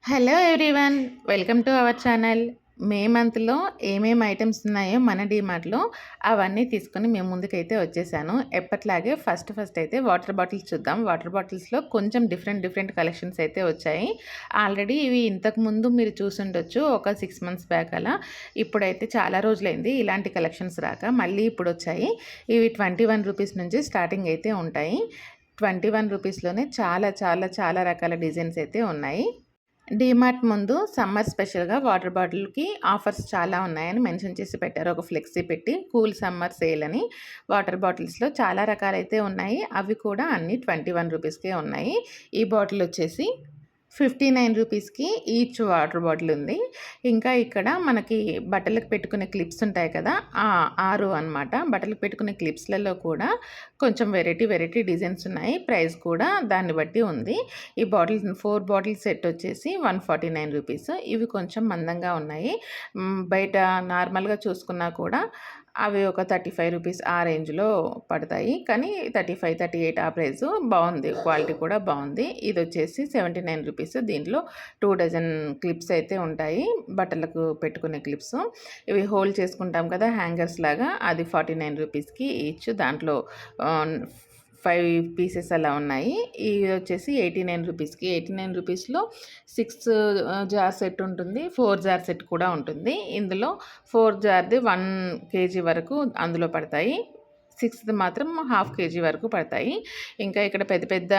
Hello everyone. Welcome to our channel. May మంత్‌లో ఏమేమి items ఉన్నాయో మన డీమార్ట్‌లో అవన్నీ తీసుకొని మేము ముందుకైతే వచ్చేసాను. ఎప్పట్లాగే ఫస్ట్ అయితే వాటర్ బాటిల్స్ చూద్దాం. వాటర్ బాటిల్స్‌లో కొంచెం డిఫరెంట్ కలెక్షన్స్ అయితే వచ్చాయి. ఆల్రెడీ ఇవి ఇంతకుముందు మీరు చూసుండొచ్చు. ఒక 6 మంత్స్ బ్యాక్ అలా. ఇప్పుడైతే చాలా రోజులైంది ఇలాంటి కలెక్షన్స్ రాక. మళ్ళీ ఇప్పుడొచ్చాయి. ఇవి 21 రూపీస్ నుంచి స్టార్టింగ్ అయితే ఉంటాయి. 21 రూపీస్‌లోనే చాలా రకాల డిజైన్స్ అయితే ఉన్నాయి. డీమార్ట్ ముందు సమ్మర్ స్పెషల్‌గా వాటర్ బాటిల్‌కి ఆఫర్స్ చాలా ఉన్నాయని మెన్షన్ చేసి పెట్టారు. ఒక ఫ్లెక్సీ పెట్టి కూల్ సమ్మర్ సేల్ అని. వాటర్ బాటిల్స్‌లో చాలా రకాలైతే ఉన్నాయి. అవి కూడా అన్నీ 21 రూపీస్‌కే ఉన్నాయి. ఈ బాటిల్ వచ్చేసి 59 రూపీస్‌కి ఈచ్ వాటర్ బాటిల్ ఉంది. ఇంకా ఇక్కడ మనకి బట్టలకు పెట్టుకునే క్లిప్స్ ఉంటాయి కదా! 6 అనమాట. బట్టలకు పెట్టుకునే క్లిప్స్‌లలో కూడా కొంచెం వెరైటీ డిజైన్స్ ఉన్నాయి. ప్రైస్ కూడా దాన్ని బట్టి ఉంది. ఈ బాటిల్స్ 4 బాటిల్ సెట్ వచ్చేసి 149 రూపీస్. ఇవి కొంచెం మందంగా ఉన్నాయి. బయట నార్మల్‌గా చూసుకున్నా కూడా అవి ఒక 35 రూపీస్ ఆ రేంజ్‌లో పడతాయి. కానీ 35, 38 ఆ ప్రైసు బావుంది. క్వాలిటీ కూడా బావుంది. ఇదొచ్చేసి 79 రూపీస్. దీంట్లో 2 డజన్ క్లిప్స్ అయితే ఉంటాయి. బట్టలకు పెట్టుకునే క్లిప్స్. ఇవి హోల్డ్ చేసుకుంటాం కదా! హ్యాంగర్స్ లాగా అది 49 రూపీస్‌కి ఈచ్. దాంట్లో ఆహ్, 5 పీసెస్ అలా ఉన్నాయి. ఇది వచ్చేసి 89 రూపీస్‌కి. 89 రూపీస్‌లో 6 జార్ సెట్ ఉంటుంది. 4 జార్ సెట్ కూడా ఉంటుంది. ఇందులో 4 జార్‌ది 1 కేజీ వరకు అందులో పడతాయి. 6ది మాత్రం హాఫ్ కేజీ వరకు పడతాయి. ఇంకా ఇక్కడ పెద్ద పెద్ద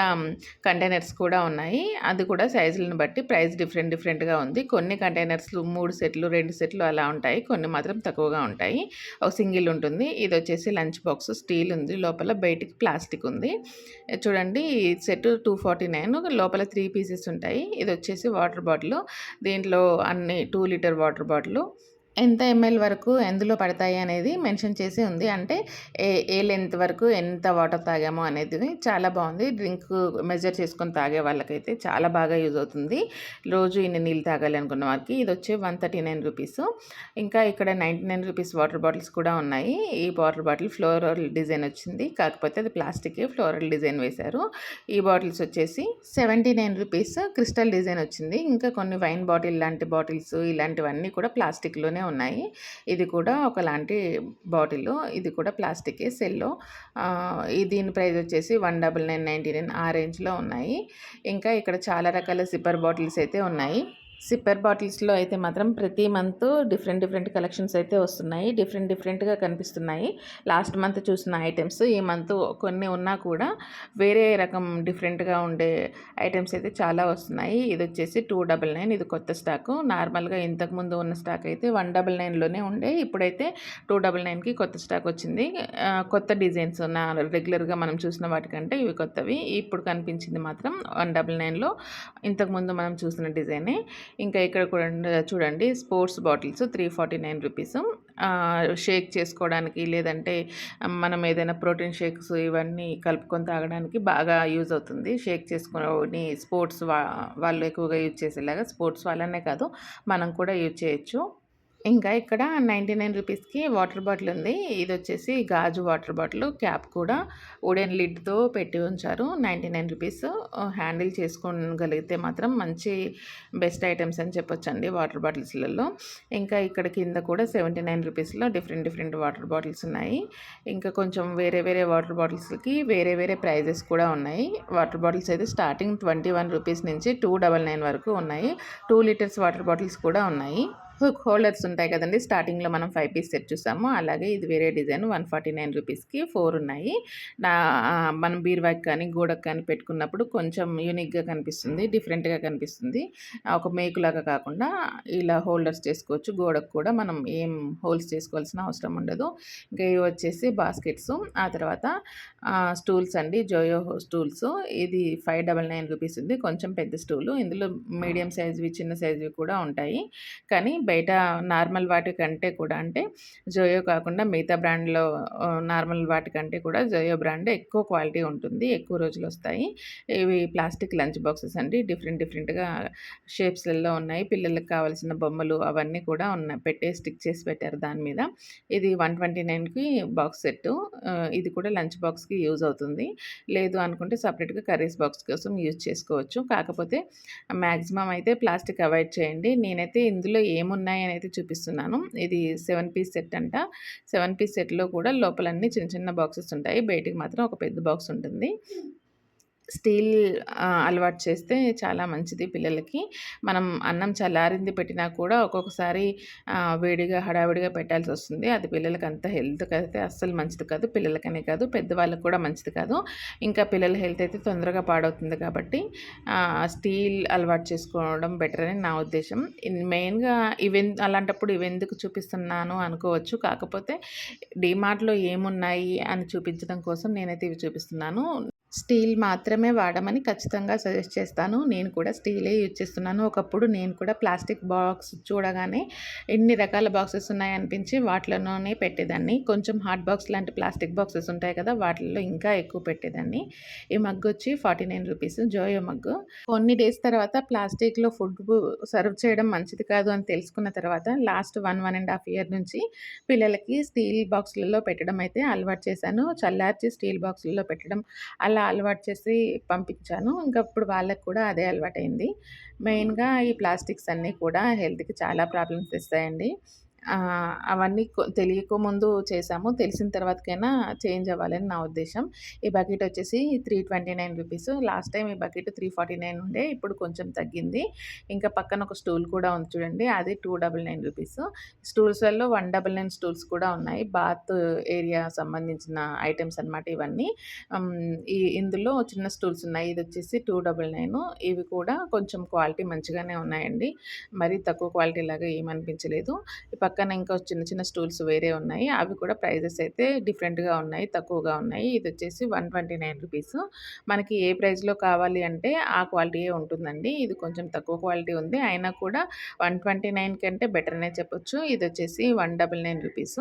కంటైనర్స్ కూడా ఉన్నాయి. అది కూడా సైజులను బట్టి ప్రైస్ డిఫరెంట్‌గా ఉంది. కొన్ని కంటైనర్స్‌లు 3 సెట్‌లు, 2 సెట్‌లు అలా ఉంటాయి. కొన్ని మాత్రం తక్కువగా ఉంటాయి. ఒక సింగిల్ ఉంటుంది. ఇదొచ్చేసి లంచ్ బాక్స్ స్టీల్ ఉంది. లోపల బయటికి ప్లాస్టిక్ ఉంది. చూడండి సెట్ 249 లోపల 3 పీసెస్ ఉంటాయి. ఇదొచ్చేసి వాటర్ బాటిలు. దీంట్లో అన్ని 2 లీటర్ వాటర్ బాటిలు ఎంత ఎంఎల్ వరకు ఎందులో పడతాయి అనేది మెన్షన్ చేసి ఉంది. అంటే ఏ లెంత్ వరకు ఎంత వాటర్ తాగామో అనేది చాలా బాగుంది. డ్రింక్ మెజర్ చేసుకొని తాగే వాళ్ళకైతే చాలా బాగా యూజ్ అవుతుంది. రోజు ఇన్ని నీళ్ళు తాగాలి అనుకున్న వారికి. ఇది వచ్చి 139 రూపీస్. ఇంకా ఇక్కడ 99 రూపీస్ వాటర్ బాటిల్స్ కూడా ఉన్నాయి. ఈ వాటర్ బాటిల్ ఫ్లోరల్ డిజైన్ వచ్చింది. కాకపోతే అది ప్లాస్టికే ఫ్లోరల్ డిజైన్ వేశారు. ఈ బాటిల్స్ వచ్చేసి 79 రూపీస్ క్రిస్టల్ డిజైన్ వచ్చింది. ఇంకా కొన్ని వైన్ బాటిల్ లాంటి బాటిల్స్ ఇలాంటివన్నీ కూడా ప్లాస్టిక్‌లోనే ఉన్నాయి. ఇది కూడా ఒకలాంటి బాటిలు. ఇది కూడా ప్లాస్టికే సెల్లో. దీని ప్రైస్ వచ్చేసి 199.99 ఆ రేంజ్‌లో ఉన్నాయి. ఇంకా ఇక్కడ చాలా రకాల సిప్పర్ బాటిల్స్ అయితే ఉన్నాయి. సిప్పర్ బాటిల్స్‌లో అయితే మాత్రం ప్రతి మంత్ డిఫరెంట్ కలెక్షన్స్ అయితే వస్తున్నాయి. డిఫరెంట్‌గా కనిపిస్తున్నాయి. లాస్ట్ మంత్ చూసిన ఐటెమ్స్ ఈ మంత్ కొన్ని ఉన్నా కూడా వేరే రకం డిఫరెంట్‌గా ఉండే ఐటెమ్స్ అయితే చాలా వస్తున్నాయి. ఇదొచ్చేసి 299 ఇది కొత్త స్టాకు. నార్మల్‌గా ఇంతకుముందు ఉన్న స్టాక్ అయితే 199లోనే ఉండే. ఇప్పుడైతే 299కి కొత్త స్టాక్ వచ్చింది. కొత్త డిజైన్స్ రెగ్యులర్‌గా మనం చూసిన వాటికంటే ఇవి కొత్తవి. ఇప్పుడు కనిపించింది మాత్రం 199లో ఇంతకుముందు మనం చూసిన డిజైనే. ఇంకా ఇక్కడ కూడా చూడండి స్పోర్ట్స్ బాటిల్స్ 349 రూపీస్. షేక్ చేసుకోవడానికి లేదంటే మనం ఏదైనా ప్రోటీన్ షేక్స్ ఇవన్నీ కలుపుకొని తాగడానికి బాగా యూజ్ అవుతుంది. షేక్ చేసుకొని స్పోర్ట్స్ వాళ్ళు ఎక్కువగా యూజ్ చేసేలాగా స్పోర్ట్స్ వాళ్ళనే కాదు మనం కూడా యూజ్ చేయొచ్చు. ఇంకా ఇక్కడ 99 రూపీస్‌కి వాటర్ బాటిల్ ఉంది. ఇదొచ్చేసి గాజు వాటర్ బాటిల్. క్యాప్ కూడా వుడెన్ లిడ్‌తో పెట్టి ఉంచారు. 99 రూపీస్. హ్యాండిల్ చేసుకోగలిగితే మాత్రం మంచి బెస్ట్ ఐటెమ్స్ అని చెప్పొచ్చండి వాటర్ బాటిల్స్‌లలో. ఇంకా ఇక్కడ కింద కూడా 79 రూపీస్‌లో డిఫరెంట్ వాటర్ బాటిల్స్ ఉన్నాయి. ఇంకా కొంచెం వేరే వాటర్ బాటిల్స్‌కి వేరే ప్రైజెస్ కూడా ఉన్నాయి. వాటర్ బాటిల్స్ అయితే స్టార్టింగ్ 21 రూపీస్ నుంచి 299 వరకు ఉన్నాయి. 2 లీటర్స్ వాటర్ బాటిల్స్ కూడా ఉన్నాయి. హుక్ హోల్డర్స్ ఉంటాయి కదండీ! స్టార్టింగ్‌లో మనం 5 పీస్ సెట్ చూసాము. అలాగే ఇది వేరే డిజైన్ 149 రూపీస్‌కి 4 ఉన్నాయి. మనం బీరువాకి కానీ, గోడకు కానీ పెట్టుకున్నప్పుడు కొంచెం యూనిక్‌గా కనిపిస్తుంది. డిఫరెంట్‌గా కనిపిస్తుంది. ఒక మేకులాగా కాకుండా ఇలా హోల్డర్స్ చేసుకోవచ్చు. గోడకు కూడా మనం ఏం హోల్స్ చేసుకోవాల్సిన అవసరం ఉండదు. ఇంకా ఇవి వచ్చేసి బాస్కెట్స్. ఆ తర్వాత స్టూల్స్ అండి. జోయో స్టూల్స్. ఇది 599 రూపీస్ ఉంది. కొంచెం పెద్ద స్టూలు. ఇందులో మీడియం సైజ్‌వి, చిన్న సైజ్‌వి కూడా ఉంటాయి. కానీ బయట నార్మల్ వాటికంటే కూడా అంటే జోయో కాకుండా మిగతా బ్రాండ్‌లో నార్మల్ వాటికంటే కూడా జోయో బ్రాండ్ ఎక్కువ క్వాలిటీ ఉంటుంది. ఎక్కువ రోజులొస్తాయి. ఇవి ప్లాస్టిక్ లంచ్ బాక్సెస్ అండి. డిఫరెంట్‌గా షేప్స్‌లలో ఉన్నాయి. పిల్లలకి కావాల్సిన బొమ్మలు అవన్నీ కూడా స్టిక్ చేసి పెట్టారు దాని మీద. ఇది 129కి బాక్స్ సెట్టు. ఇది కూడా లంచ్ బాక్స్‌కి యూజ్ అవుతుంది. లేదు అనుకుంటే సెపరేట్‌గా కర్రీస్ బాక్స్ కోసం యూజ్ చేసుకోవచ్చు. కాకపోతే మాక్సిమం అయితే ప్లాస్టిక్ అవాయిడ్ చేయండి. నేనైతే ఇందులో ఏమున్నాయని అయితే చూపిస్తున్నాను. ఇది 7 పీస్ సెట్ అంట. 7 పీస్ సెట్‌లో కూడా లోపలన్నీ చిన్న చిన్న బాక్సెస్ ఉంటాయి. బయటికి మాత్రం ఒక పెద్ద బాక్స్ ఉంటుంది. స్టీల్ అలవాటు చేస్తే చాలా మంచిది పిల్లలకి. మనం అన్నం చల్లారింది పెట్టినా కూడా ఒక్కొక్కసారి వేడిగా హడావిడిగా పెట్టాల్సొస్తుంది. అది పిల్లలకి అంత హెల్త్‌కైతే అస్సలు మంచిది కాదు. పిల్లలకనే కాదు పెద్దవాళ్ళకి కూడా మంచిది కాదు. ఇంకా పిల్లల హెల్త్ అయితే తొందరగా పాడవుతుంది కాబట్టి స్టీల్ అలవాటు చేసుకోవడం బెటర్ అని నా ఉద్దేశం. మెయిన్‌గా అలాంటప్పుడు ఇవెందుకు చూపిస్తున్నాను అనుకోవచ్చు. కాకపోతే డీమార్ట్‌లో ఏమున్నాయి అని చూపించడం కోసం నేనైతే ఇవి చూపిస్తున్నాను. స్టీల్ మాత్రమే వాడమని ఖచ్చితంగా సజెస్ట్ చేస్తాను. నేను కూడా స్టీలే యూజ్ చేస్తున్నాను. ఒకప్పుడు నేను కూడా ప్లాస్టిక్ బాక్స్ చూడగానే ఎన్ని రకాల బాక్సెస్ ఉన్నాయనిపించి వాటిలోనే పెట్టేదాన్ని. కొంచెం హాట్ బాక్స్ లాంటి ప్లాస్టిక్ బాక్సెస్ ఉంటాయి కదా! వాటిల్లో ఇంకా ఎక్కువ పెట్టేదాన్ని. ఈ మగ్గొచ్చి 49 రూపీస్ జోయో మగ్గు. కొన్ని డేస్ తర్వాత ప్లాస్టిక్‌లో ఫుడ్ సర్వ్ చేయడం మంచిది కాదు అని తెలుసుకున్న తర్వాత లాస్ట్ 1 ఇయర్ నుంచి పిల్లలకి స్టీల్ బాక్స్‌లలో పెట్టడం అయితే అలవాటు చేశాను. చల్లార్చి స్టీల్ బాక్స్‌లలో పెట్టడం అలా అలవాటు చేసి పంపించాను. ఇప్పుడు వాళ్ళకి కూడా అదే అలవాటయింది. మెయిన్‌గా ఈ ప్లాస్టిక్స్ అన్నీ కూడా హెల్త్‌కి చాలా ప్రాబ్లమ్స్ తెస్తాయండి. అవన్నీ తెలియకముందు చేశాము. తెలిసిన తర్వాతకైనా చేంజ్ అవ్వాలని నా ఉద్దేశ్యం. ఈ బకెట్ వచ్చేసి 329 రూపీస్. లాస్ట్ టైమ్ ఈ బకెట్ 349 ఉండే. ఇప్పుడు కొంచెం తగ్గింది. ఇంకా పక్కన ఒక స్టూల్ కూడా ఉంది చూడండి. అది 299 రూపీస్. స్టూల్స్‌లలో 199 స్టూల్స్ కూడా ఉన్నాయి. బాత్ ఏరియా సంబంధించిన ఐటెమ్స్ అన్నమాట ఇవన్నీ. ఇందులో చిన్న స్టూల్స్ ఉన్నాయి. ఇదొచ్చేసి 299. ఇవి కూడా కొంచెం క్వాలిటీ మంచిగానే ఉన్నాయండి. మరీ తక్కువ క్వాలిటీ లాగా ఏమనిపించలేదు. పక్కన ఇంకా చిన్న చిన్న స్టూల్స్ వేరే ఉన్నాయి. అవి కూడా ప్రైజెస్ అయితే డిఫరెంట్‌గా ఉన్నాయి. తక్కువగా ఉన్నాయి. ఇదొచ్చేసి 129 రూపీస్. మనకి ఏ ప్రైస్‌లో కావాలి అంటే ఆ క్వాలిటీయే ఉంటుందండి. ఇది కొంచెం తక్కువ క్వాలిటీ ఉంది. అయినా కూడా 129 కంటే బెటర్ అనే చెప్పొచ్చు. ఇదొచ్చేసి 199 రూపీస్.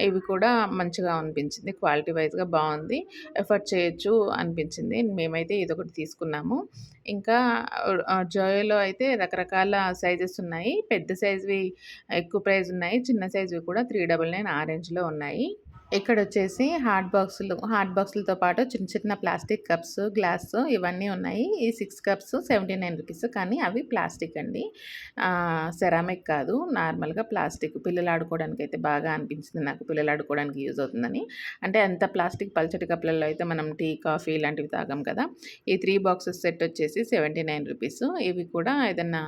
ఇవి కూడా మంచిగా అనిపించింది. క్వాలిటీ వైస్‌గా బావుంది. ఎఫర్ట్ చేయొచ్చు అనిపించింది. మేమైతే ఇదొకటి తీసుకున్నాము. ఇంకా జోయోలో అయితే రకరకాల సైజెస్ ఉన్నాయి. పెద్ద సైజ్‌వి ఎక్కువ ప్రైస్ ఉన్నాయి. చిన్న సైజ్‌వి కూడా 399 ఆ రేంజ్‌లో ఉన్నాయి. ఇక్కడొచ్చేసి హాట్ బాక్సులతో పాటు చిన్న చిన్న ప్లాస్టిక్ కప్స్, గ్లాసు ఇవన్నీ ఉన్నాయి. ఈ 6 కప్స్ 79 రూపీస్. కానీ అవి ప్లాస్టిక్ అండి. సెరామిక్ కాదు. నార్మల్‌గా ప్లాస్టిక్. పిల్లలు ఆడుకోవడానికైతే బాగా అనిపించింది నాకు. పిల్లలు ఆడుకోవడానికి యూజ్ అవుతుందని. అంటే అంత ప్లాస్టిక్ పల్చటి కప్పులలో అయితే మనం టీ, కాఫీ ఇలాంటివి తాగం కదా! ఈ 3 బాక్సెస్ సెట్ వచ్చేసి 79 రూపీస్. ఇవి కూడా ఏదన్నా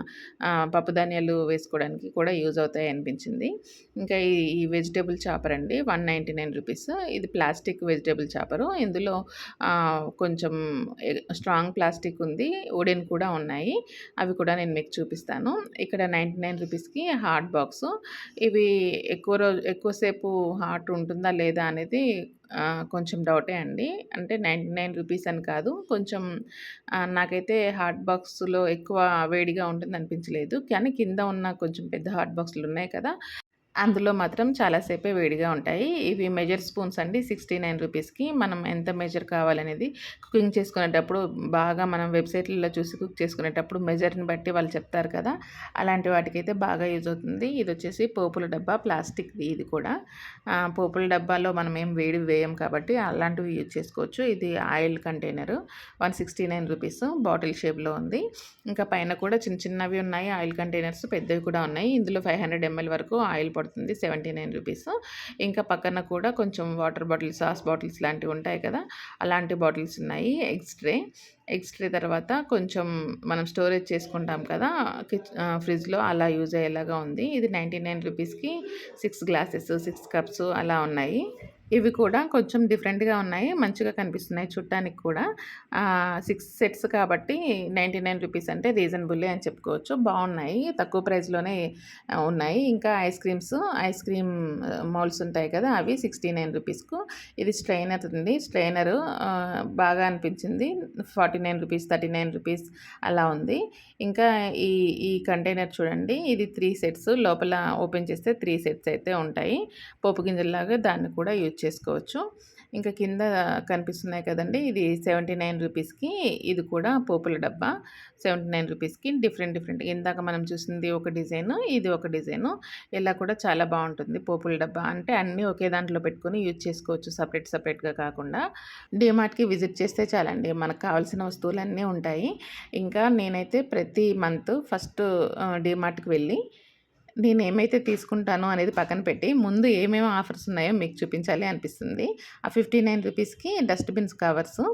పప్పు ధాన్యాలు వేసుకోవడానికి కూడా యూజ్ అవుతాయి అనిపించింది. ఇంకా ఈ వెజిటబుల్ చాపర్ అండి 199 రూపీస్. ఇది ప్లాస్టిక్ వెజిటబుల్ చాపరు. ఇందులో కొంచెం స్ట్రాంగ్ ప్లాస్టిక్ ఉంది. వుడెన్ కూడా ఉన్నాయి. అవి కూడా నేను మీకు చూపిస్తాను. ఇక్కడ 99 రూపీస్‌కి హాట్ బాక్సు. ఇవి ఎక్కువసేపు హాట్ ఉంటుందా లేదా అనేది కొంచెం డౌటే అండి. అంటే 99 రూపీస్ అని కాదు. కొంచెం నాకైతే హాట్ బాక్స్‌లో ఎక్కువ వేడిగా ఉంటుందనిపించలేదు. కానీ కింద ఉన్న కొంచెం పెద్ద హాట్ బాక్సులున్నాయి కదా! అందులో మాత్రం చాలా సేపే వేడిగా ఉంటాయి. ఇవి మెజర్ స్పూన్స్ అండి 69 రూపీస్‌కి. మనం ఎంత మెజర్ కావాలనేది కుకింగ్ చేసుకునేటప్పుడు బాగా మనం వెబ్‌సైట్‌లలో చూసి కుక్ చేసుకునేటప్పుడు మెజర్‌ని బట్టి వాళ్ళు చెప్తారు కదా! అలాంటి వాటికైతే బాగా యూజ్ అవుతుంది. ఇదొచ్చేసి పోపుల డబ్బా ప్లాస్టిక్‌ది ఇది కూడా. పోపుల డబ్బాలో మనం ఏం వేడి వేయం కాబట్టి అలాంటివి యూజ్ చేసుకోవచ్చు. ఇది ఆయిల్ కంటైనరు 169 రూపీస్ బాటిల్ షేప్‌లో ఉంది. ఇంకా పైన కూడా చిన్న చిన్నవి ఉన్నాయి ఆయిల్ కంటైనర్స్. పెద్దవి కూడా ఉన్నాయి. ఇందులో 500 ఎంఎల్ వరకు ఆయిల్ పడుతుంది 79 రూపీస్. ఇంకా పక్కన కూడా కొంచెం వాటర్ బాటిల్స్, సాస్ బాటిల్స్ లాంటివి ఉంటాయి కదా! అలాంటి బాటిల్స్ ఉన్నాయి. ఎగ్స్ ట్రే తర్వాత కొంచెం మనం స్టోరేజ్ చేసుకుంటాం కదా! ఫ్రిడ్జ్‌లో అలా యూజ్ అయ్యేలాగా ఉంది. ఇది 99 రూపీస్‌కి 6 గ్లాసెస్, 6 కప్స్ అలా ఉన్నాయి. ఇవి కూడా కొంచెం డిఫరెంట్‌గా ఉన్నాయి. మంచిగా కనిపిస్తున్నాయి చూడటానికి కూడా. 6 సెట్స్ కాబట్టి ₹99 అంటే రీజనబులే అని చెప్పుకోవచ్చు. బావున్నాయి. తక్కువ ప్రైస్‌లోనే ఉన్నాయి. ఇంకా ఐస్ క్రీమ్ మౌల్డ్స్ ఉంటాయి కదా! అవి ₹69కు. ఇది స్ట్రెయినర్ ఉంది. స్ట్రెయినరు బాగా అనిపించింది. ₹49, ₹39 అలా ఉంది. ఇంకా ఈ ఈ కంటైనర్ చూడండి. ఇది 3 సెట్స్. లోపల ఓపెన్ చేస్తే 3 సెట్స్ అయితే ఉంటాయి. పోపు గింజల్లాగా దాన్ని కూడా యూజ్ చేసుకోవచ్చు. ఇంకా కింద కనిపిస్తున్నాయి కదండీ! ఇది ₹79కి ఇది కూడా పోపుల డబ్బా. ₹79కి డిఫరెంట్ ఇందాక మనం చూసింది ఒక డిజైను, ఇది ఒక డిజైను. ఇలా కూడా చాలా బావుంటుంది పోపుల డబ్బా. అంటే అన్నీ ఒకే దాంట్లో పెట్టుకొని యూజ్ చేసుకోవచ్చు సెపరేట్‌గా కాకుండా. డీమార్ట్‌కి విజిట్ చేస్తే చాలండి మనకు కావాల్సిన వస్తువులన్నీ ఉంటాయి. ఇంకా నేనైతే ప్రతి మంత్ ఫస్ట్ డీమార్ట్‌కి వెళ్ళి నేనేమైతే తీసుకుంటానో అనేది పక్కన పెట్టి, ముందు ఏమేమి ఆఫర్స్ ఉన్నాయో మీకు చూపించాలి అనిపిస్తుంది. ఆ ₹59కి డస్ట్‌బిన్స్ కవర్సు,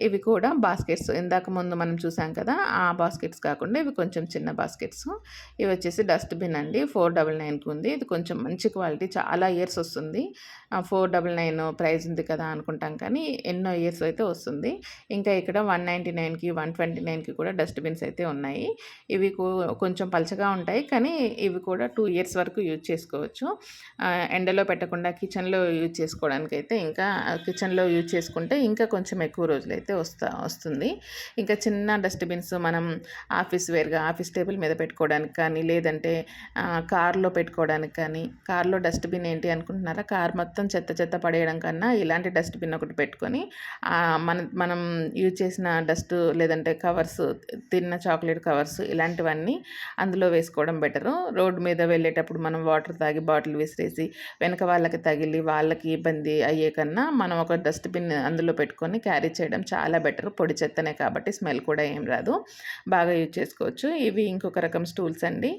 ఇవి కూడా బాస్కెట్స్ ఇందాక ముందు మనం చూసాం కదా! ఆ బాస్కెట్స్ కాకుండా ఇవి కొంచెం చిన్న బాస్కెట్సు. ఇవి వచ్చేసి డస్ట్‌బిన్ అండి. 499కి ఉంది. ఇది కొంచెం మంచి క్వాలిటీ చాలా ఇయర్స్ వస్తుంది. 499 ప్రైస్ ఉంది కదా అనుకుంటాం కానీ ఎన్నో ఇయర్స్ అయితే వస్తుంది. ఇంకా ఇక్కడ 199కి, 129కి కూడా డస్ట్‌బిన్స్ అయితే ఉన్నాయి. ఇవి కొంచెం పలచగా ఉంటాయి. కానీ ఇవి కూడా 2 ఇయర్స్ వరకు యూజ్ చేసుకోవచ్చు. ఎండలో పెట్టకుండా కిచెన్‌లో యూజ్ చేసుకోవడానికైతే ఇంకా కిచెన్‌లో యూజ్ చేసుకుంటే ఇంకా కొంచెం ఎక్కువ రోజులైతే వస్తుంది. ఇంకా చిన్న డస్ట్‌బిన్స్ మనం ఆఫీస్ టేబుల్ మీద పెట్టుకోవడానికి కానీ, లేదంటే కార్‌లో పెట్టుకోవడానికి కానీ, కార్‌లో డస్ట్‌బిన్ ఏంటి అనుకుంటున్నారా? కార్ మొత్తం చెత్త పడేయడం కన్నా ఇలాంటి డస్ట్‌బిన్ ఒకటి పెట్టుకొని మనం యూజ్ చేసిన డస్ట్ లేదంటే కవర్స్, తిన్న చాక్లెట్ కవర్స్ ఇలాంటివన్నీ అందులో వేసుకోవడం బెటరు. రోడ్డు మీద వెళ్ళేటప్పుడు మనం వాటర్ తాగి బాటిల్ విసిరేసి వెనక వాళ్ళకి తగిలి వాళ్ళకి ఇబ్బంది అయ్యే కన్నా మనం ఒక డస్ట్‌బిన్ అందులో పెట్టుకొని క్యారీ చేయడం చాలా బెటర్. పొడి చెత్తనే కాబట్టి స్మెల్ కూడా ఏం రాదు. బాగా యూజ్ చేసుకోవచ్చు. ఇవి ఇంకొక రకం స్టూల్స్ అండి.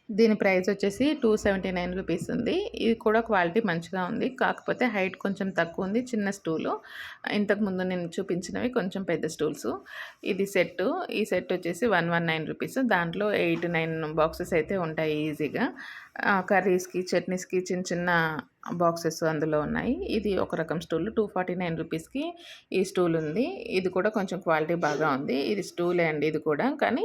దీని ప్రైస్ వచ్చేసి ₹279 ఉంది. ఇది కూడా క్వాలిటీ మంచిగా ఉంది. కాకపోతే హైట్ కొంచెం తక్కువ ఉంది. చిన్న స్టూలు. ఇంతకుముందు నేను చూపించినవి కొంచెం పెద్ద స్టూల్సు. ఇది సెట్టు. ఈ సెట్ వచ్చేసి ₹119. దాంట్లో 8, 9 బాక్సెస్ అయితే ఉంటాయి ఈజీగా. కర్రీస్‌కి, చట్నీస్‌కి చిన్న బాక్సెస్ అందులో ఉన్నాయి. ఇది ఒక రకం స్టూలు. ₹249కి ఈ స్టూల్ ఉంది. ఇది కూడా కొంచెం క్వాలిటీ బాగా ఉంది. ఇది స్టూలే అండి ఇది కూడా. కానీ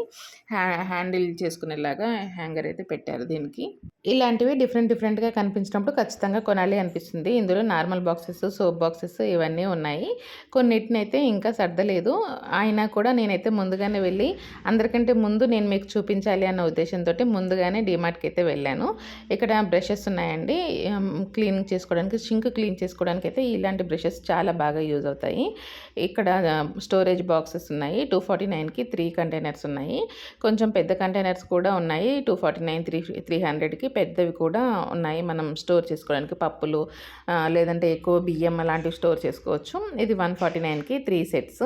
హ్యాండిల్ చేసుకునేలాగా హ్యాంగర్ అయితే పెట్టారు దీనికి. ఇలాంటివి డిఫరెంట్‌గా కనిపించినప్పుడు ఖచ్చితంగా కొనాలి అనిపిస్తుంది. ఇందులో నార్మల్ బాక్సెస్, సోప్ బాక్సెస్ ఇవన్నీ ఉన్నాయి. కొన్నిటినైతే ఇంకా సర్దలేదు. అయినా కూడా నేనైతే ముందుగానే వెళ్ళి అందరికంటే ముందు నేను మీకు చూపించాలి అన్న ఉద్దేశంతోటి ముందుగానే డీమార్ట్‌కి అయితే వెళ్ళాను. ఇక్కడ బ్రషెస్ ఉన్నాయండి. సింక్ క్లీన్ చేసుకోవడానికి అయితే ఇలాంటి బ్రషెస్ చాలా బాగా యూజ్ అవుతాయి. ఇక్కడ స్టోరేజ్ బాక్సెస్ ఉన్నాయి. 249కి 3 కంటైనర్స్ ఉన్నాయి. కొంచెం పెద్ద కంటైనర్స్ కూడా ఉన్నాయి. 249, 300కి పెద్దవి కూడా ఉన్నాయి. మనం స్టోర్ చేసుకోవడానికి పప్పులు లేదంటే ఎక్కువ బియ్యం అలాంటివి స్టోర్ చేసుకోవచ్చు. ఇది 149కి 3 సెట్స్.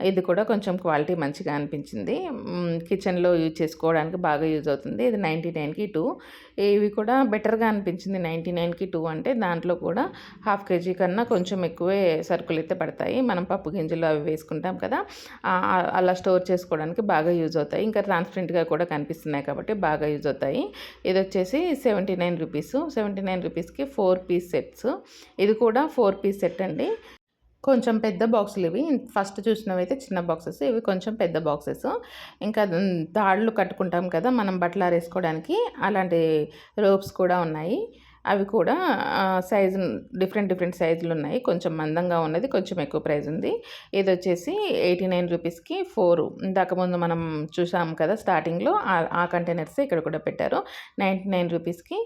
ఇది కూడా కొంచెం క్వాలిటీ మంచిగా అనిపించింది. కిచెన్‌లో యూజ్ చేసుకోవడానికి బాగా యూజ్ అవుతుంది. ఇది 99కి 2. ఇవి కూడా బెటర్‌గా అనిపించింది. 99కి 2 అంటే దాంట్లో కూడా ½ కేజీ కన్నా కొంచెం ఎక్కువే సరుకులైతే పడతాయి. మనం పప్పు గింజలు అవి వేసుకుంటాం కదా! అలా స్టోర్ చేసుకోవడానికి బాగా యూజ్ అవుతాయి. ఇంకా ట్రాన్స్పరెంట్‌గా కూడా కనిపిస్తున్నాయి కాబట్టి బాగా యూజ్ అవుతాయి. ఇదొచ్చేసి ₹79కి 4 పీస్ సెట్స్. ఇది కూడా 4 పీస్ సెట్ అండి. కొంచెం పెద్ద బాక్సులు ఇవి. ఫస్ట్ చూసినవైతే చిన్న బాక్సెస్. ఇవి కొంచెం పెద్ద బాక్సెస్. ఇంకా తాళ్ళు కట్టుకుంటాం కదా మనం బట్టలారేసుకోవడానికి, అలాంటి రోప్స్ కూడా ఉన్నాయి. అవి కూడా సైజు డిఫరెంట్ సైజులున్నాయి. కొంచెం మందంగా ఉన్నది, కొంచెం ఎక్కువ ప్రైస్ ఉంది. ఇదొచ్చేసి ₹89కి 4. ఇంతకు ముందు మనం చూసాం కదా స్టార్టింగ్‌లో ఆ కంటైనర్సే ఇక్కడ కూడా పెట్టారు. ₹99కి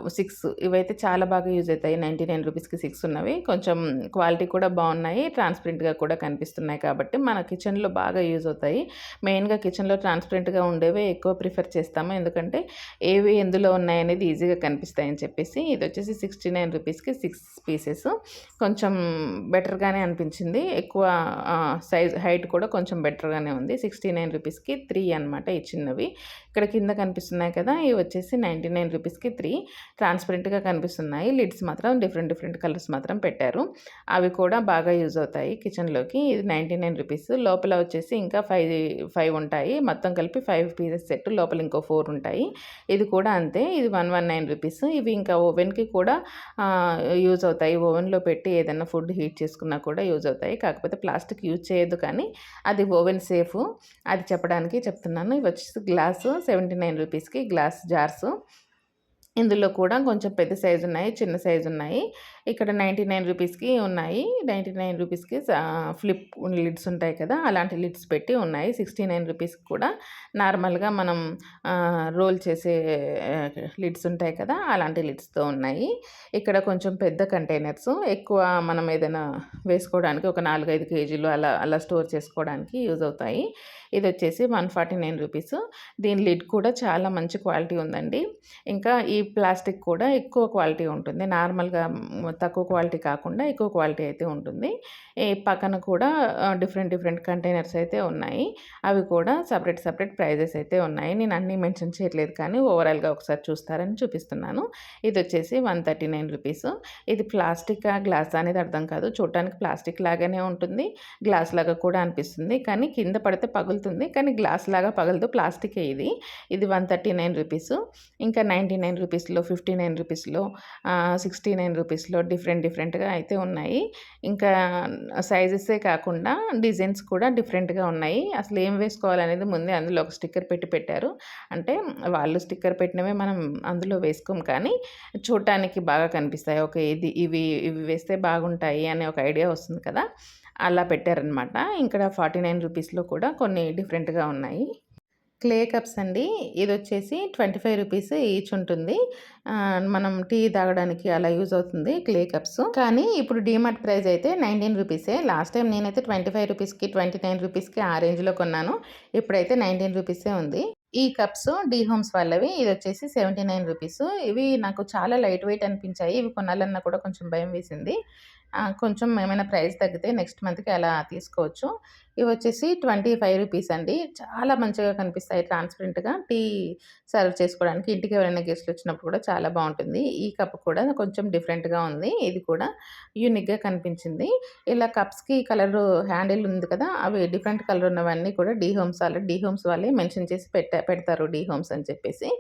6. ఇవైతే చాలా బాగా యూజ్ అవుతాయి. ₹99కి 6 ఉన్నవి. కొంచెం క్వాలిటీ కూడా బాగున్నాయి. ట్రాన్స్పరెంట్‌గా కూడా కనిపిస్తున్నాయి కాబట్టి మన కిచెన్‌లో బాగా యూజ్ అవుతాయి. మెయిన్‌గా కిచెన్‌లో ట్రాన్స్పరెంట్‌గా ఉండేవే ఎక్కువ ప్రిఫర్ చేస్తాము. ఎందుకంటే ఏవి ఎందులో ఉన్నాయనేది ఈజీగా కనిపిస్తాయని చెప్పేసి. ఇది వచ్చేసి ₹69కి 6 పీసెస్. కొంచెం బెటర్‌గానే అనిపించింది. ఎక్కువ హైట్ కూడా కొంచెం బెటర్‌గానే ఉంది. ₹69కి 3 అనమాట ఈ చిన్నవి. ఇక్కడ కింద కనిపిస్తున్నాయి కదా! ఇవి వచ్చేసి ₹99కి 3 గ్లాసరీ ట్రాన్స్పరెంట్గా కనిపిస్తున్నాయి. లిడ్స్ మాత్రం డిఫరెంట్ డిఫరెంట్ కలర్స్ మాత్రం పెట్టారు. అవి కూడా బాగా యూజ్ అవుతాయి కిచెన్లోకి. ఇది 99 రూపీస్. లోపల వచ్చేసి ఇంకా 5 ఉంటాయి. మొత్తం కలిపి 5 పీసెస్ సెట్. లోపల ఇంకో 4 ఉంటాయి. ఇది కూడా అంతే. ఇది 119 రూపీస్. ఇవి ఇంకా ఓవెన్కి కూడా యూజ్ అవుతాయి. ఓవెన్లో పెట్టి ఏదైనా ఫుడ్ హీట్ చేసుకున్నా కూడా యూజ్ అవుతాయి. కాకపోతే ప్లాస్టిక్ యూజ్ చేయొద్దు, కానీ అది ఓవెన్ సేఫ్, అది చెప్పడానికి చెప్తున్నాను. ఇవి వచ్చేసి గ్లాసు 79 రూపీస్కి గ్లాస్ జార్స్. ఇందులో కూడా కొంచెం పెద్ద సైజు ఉన్నాయి, చిన్న సైజు ఉన్నాయి. ఇక్కడ 99 రూపీస్కి ఉన్నాయి. 99 రూపీస్కి ఫ్లిప్ లిడ్స్ ఉంటాయి కదా, అలాంటి లిడ్స్ పెట్టి ఉన్నాయి. 69 రూపీస్కి కూడా నార్మల్గా మనం రోల్ చేసే లిడ్స్ ఉంటాయి కదా, అలాంటి లిడ్స్తో ఉన్నాయి. ఇక్కడ కొంచెం పెద్ద కంటైనర్స్, ఎక్కువ మనం ఏదైనా వేసుకోవడానికి ఒక 4-5 కేజీలు అలా అలా స్టోర్ చేసుకోవడానికి యూజ్ అవుతాయి. ఇది వచ్చేసి 149 రూపీస్. దీని లిడ్ కూడా చాలా మంచి క్వాలిటీ ఉందండి. ఇంకా ఈ ప్లాస్టిక్ కూడా ఎక్కువ క్వాలిటీ ఉంటుంది. నార్మల్గా తక్కువ క్వాలిటీ కాకుండా ఎక్కువ క్వాలిటీ అయితే ఉంటుంది. ఈ పక్కన కూడా డిఫరెంట్ డిఫరెంట్ కంటైనర్స్ అయితే ఉన్నాయి. అవి కూడా సపరేట్ ప్రైజెస్ అయితే ఉన్నాయి. నేను అన్నీ మెన్షన్ చేయట్లేదు, కానీ ఓవరాల్గా ఒకసారి చూస్తారని చూపిస్తున్నాను. ఇది వచ్చేసి 139 రూపీస్. ఇది ప్లాస్టికా గ్లాస్ అనేది అర్థం కాదు. చూడటానికి ప్లాస్టిక్ లాగానే ఉంటుంది, గ్లాస్ లాగా కూడా అనిపిస్తుంది, కానీ కింద పడితే పగులుతుంది, కానీ గ్లాస్ లాగా పగలదు, ప్లాస్టికే ఇది. ఇది 139 రూపీస్. ఇంకా 99 రూపీస్లో, 59 రూపీస్లో, 69 రూపీస్లో డిఫరెంట్గా అయితే ఉన్నాయి. ఇంకా సైజెసే కాకుండా డిజైన్స్ కూడా డిఫరెంట్గా ఉన్నాయి. అసలు ఏం వేసుకోవాలనేది ముందే అందులో ఒక స్టిక్కర్ పెట్టారు. అంటే వాళ్ళు స్టిక్కర్ పెట్టినవే మనం అందులో వేసుకోం, కానీ చూడటానికి బాగా కనిపిస్తాయి. ఓకే, ఇవి వేస్తే బాగుంటాయి అనే ఒక ఐడియా వస్తుంది కదా, అలా పెట్టారనమాట. ఇక్కడ 49 రూపీస్లో కూడా కొన్ని డిఫరెంట్గా ఉన్నాయి. క్లే కప్స్ అండి. ఇది వచ్చేసి 25 రూపీస్ ఈచ్ ఉంటుంది. మనం టీ తాగడానికి అలా యూజ్ అవుతుంది క్లే కప్స్. కానీ ఇప్పుడు డీమార్ట్ ప్రైస్ అయితే 19 రూపీసే. లాస్ట్ టైం నేనైతే 25 రూపీస్కి 29 రూపీస్కి ఆ రేంజ్లో కొన్నాను. ఇప్పుడైతే 19 రూపీసే ఉంది. ఈ కప్స్ డీ హోమ్స్ వాళ్ళవి. ఇది వచ్చేసి 79 రూపీస్. ఇవి నాకు చాలా లైట్ వెయిట్ అనిపించాయి. ఇవి కొనాలన్నా కూడా కొంచెం భయం వేసింది. కొంచెం ఏమైనా ప్రైస్ తగ్గితే నెక్స్ట్ మంత్కి అలా తీసుకోవచ్చు. ఇవి వచ్చేసి 25 రూపీస్ అండి. చాలా మంచిగా కనిపిస్తాయి ట్రాన్స్పరెంట్గా. టీ సర్వ్ చేసుకోవడానికి ఇంటికి ఎవరైనా గెస్ట్లు వచ్చినప్పుడు కూడా చాలా బాగుంటుంది. ఈ కప్ కూడా కొంచెం డిఫరెంట్గా ఉంది. ఇది కూడా యూనిక్గా కనిపించింది. ఇలా కప్స్కి కలర్ హ్యాండిల్ ఉంది కదా, అవి డిఫరెంట్ కలర్ ఉన్నవన్నీ కూడా డీ హోమ్స్ వాళ్ళే మెన్షన్ చేసి పెడతారు డీ హోమ్స్ అని చెప్పేసి.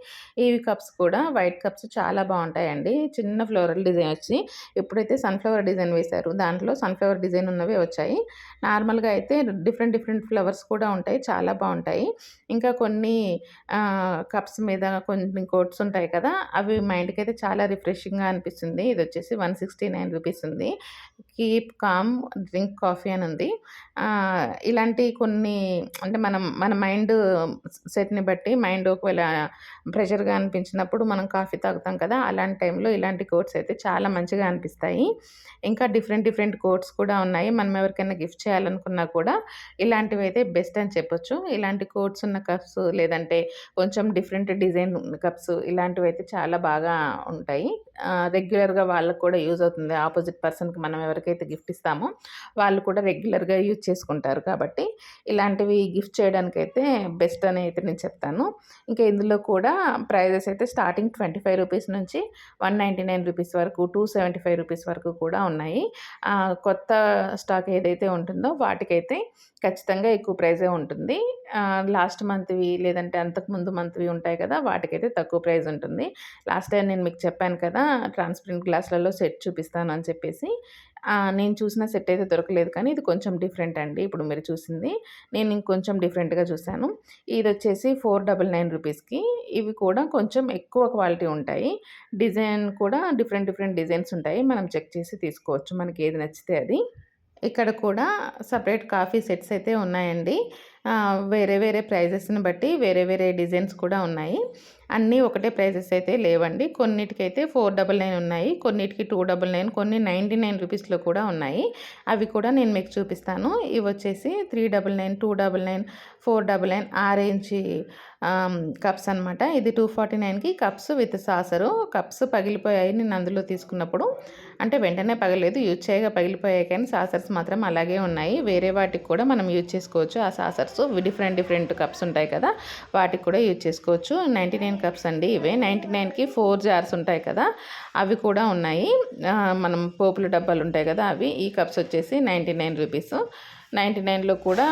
ఈ కప్స్ కూడా వైట్ కప్స్ చాలా బాగుంటాయండి. చిన్న ఫ్లోరల్ డిజైన్ వచ్చి, ఎప్పుడైతే సన్ఫ్లవర్ డిజైన్ వేశారు దాంట్లో సన్ఫ్లవర్ డిజైన్ ఉన్నవే వచ్చాయి. నార్మల్గా అయితే డిఫరెంట్ ఫ్లవర్స్ కూడా ఉంటాయి, చాలా బాగుంటాయి. ఇంకా కొన్ని కప్స్ మీద కొన్ని కోట్స్ ఉంటాయి కదా, అవి మైండ్కి అయితే చాలా రిఫ్రెషింగ్గా అనిపిస్తుంది. ఇది వచ్చేసి 169 రూపీస్ ఉంది. కీప్ కామ్ డ్రింక్ కాఫీ అని ఉంది. ఇలాంటి కొన్ని, అంటే మన మైండ్ సెట్ని బట్టి, మైండ్ ఒకవేళ ప్రెషర్గా అనిపించినప్పుడు మనం కాఫీ తాగుతాం కదా, అలాంటి టైంలో ఇలాంటి కోట్స్ అయితే చాలా మంచిగా అనిపిస్తాయి. ఇంకా డిఫరెంట్ కోట్స్ కూడా ఉన్నాయి. మనం ఎవరికైనా గిఫ్ట్ చేయాలనుకున్నా కూడా ఇలాంటివి అయితే బెస్ట్ అని చెప్పొచ్చు. ఇలాంటి కోట్స్ ఉన్న కప్స్, లేదంటే కొంచెం డిఫరెంట్ డిజైన్ కప్స్, ఇలాంటివి అయితే చాలా బాగా ఉంటాయి. రెగ్యులర్గా వాళ్ళకు కూడా యూజ్ అవుతుంది. ఆపోజిట్ పర్సన్కి మనం ఎవరికైతే గిఫ్ట్ ఇస్తామో వాళ్ళు కూడా రెగ్యులర్గా యూజ్ చేసుకుంటారు. కాబట్టి ఇలాంటివి గిఫ్ట్ చేయడానికైతే బెస్ట్ అని అయితే నేను చెప్తాను. ఇంకా ఇందులో కూడా ప్రైజెస్ అయితే స్టార్టింగ్ 25 రూపీస్ నుంచి 199 రూపీస్ వరకు, 275 రూపీస్ వరకు కూడా ఉన్నాయి. కొత్త స్టాక్ ఏదైతే ఉంటుందో వాటికైతే ఖచ్చితంగా ఎక్కువ ప్రైజే ఉంటుంది. లాస్ట్ మంత్వి లేదంటే అంతకుముందు మంత్వి ఉంటాయి కదా, వాటికైతే తక్కువ ప్రైజ్ ఉంటుంది. లాస్ట్ టైం నేను మీకు చెప్పాను కదా, ట్రాన్స్పరెంట్ గ్లాసులలో సెట్ చూపిస్తాను అని చెప్పేసి. నేను చూసిన సెట్ అయితే దొరకలేదు, కానీ ఇది కొంచెం డిఫరెంట్ అండి. ఇప్పుడు మీరు చూసింది నేను ఇంకొంచెం డిఫరెంట్గా చూశాను. ఇది వచ్చేసి 499 రూపీస్కి. ఇవి కూడా కొంచెం ఎక్కువ క్వాలిటీ ఉంటాయి. డిజైన్ కూడా డిఫరెంట్ డిజైన్స్ ఉంటాయి. మనం చెక్ చేసి తీసుకోవచ్చు మనకి ఏది నచ్చితే అది. ఇక్కడ కూడా సపరేట్ కాఫీ సెట్స్ అయితే ఉన్నాయండి. వేరే ప్రైజెస్ని బట్టి వేరే డిజైన్స్ కూడా ఉన్నాయి. అన్నీ ఒకటే ప్రైజెస్ అయితే లేవండి. కొన్నిటికైతే 499 ఉన్నాయి, కొన్నిటికి 299, కొన్ని 99 రూపీస్లో కూడా ఉన్నాయి. అవి కూడా నేను మీకు చూపిస్తాను. ఇవి వచ్చేసి 399, 299, 499 ఆ రేంజ్ కప్స్ అనమాట. ఇది 249కి కప్స్ విత్ సాసరు. కప్స్ పగిలిపోయాయి నేను అందులో తీసుకున్నప్పుడు, అంటే వెంటనే పగలేదు, యూజ్ చేయగా పగిలిపోయాయి, కానీ సాసర్స్ మాత్రం అలాగే ఉన్నాయి. వేరే వాటికి కూడా మనం యూజ్ చేసుకోవచ్చు. ఆ సాసర్స్ డిఫరెంట్ కప్స్ ఉంటాయి కదా, వాటికి కూడా యూజ్ చేసుకోవచ్చు. 99 కప్స్ అండి ఇవే. 99కి 4 జార్స్ ఉంటాయి కదా, అవి కూడా ఉన్నాయి. మనం పోపుల డబ్బాలు ఉంటాయి కదా అవి. ఈ కప్స్ వచ్చేసి 99 రూపీస్. 99లో కూడా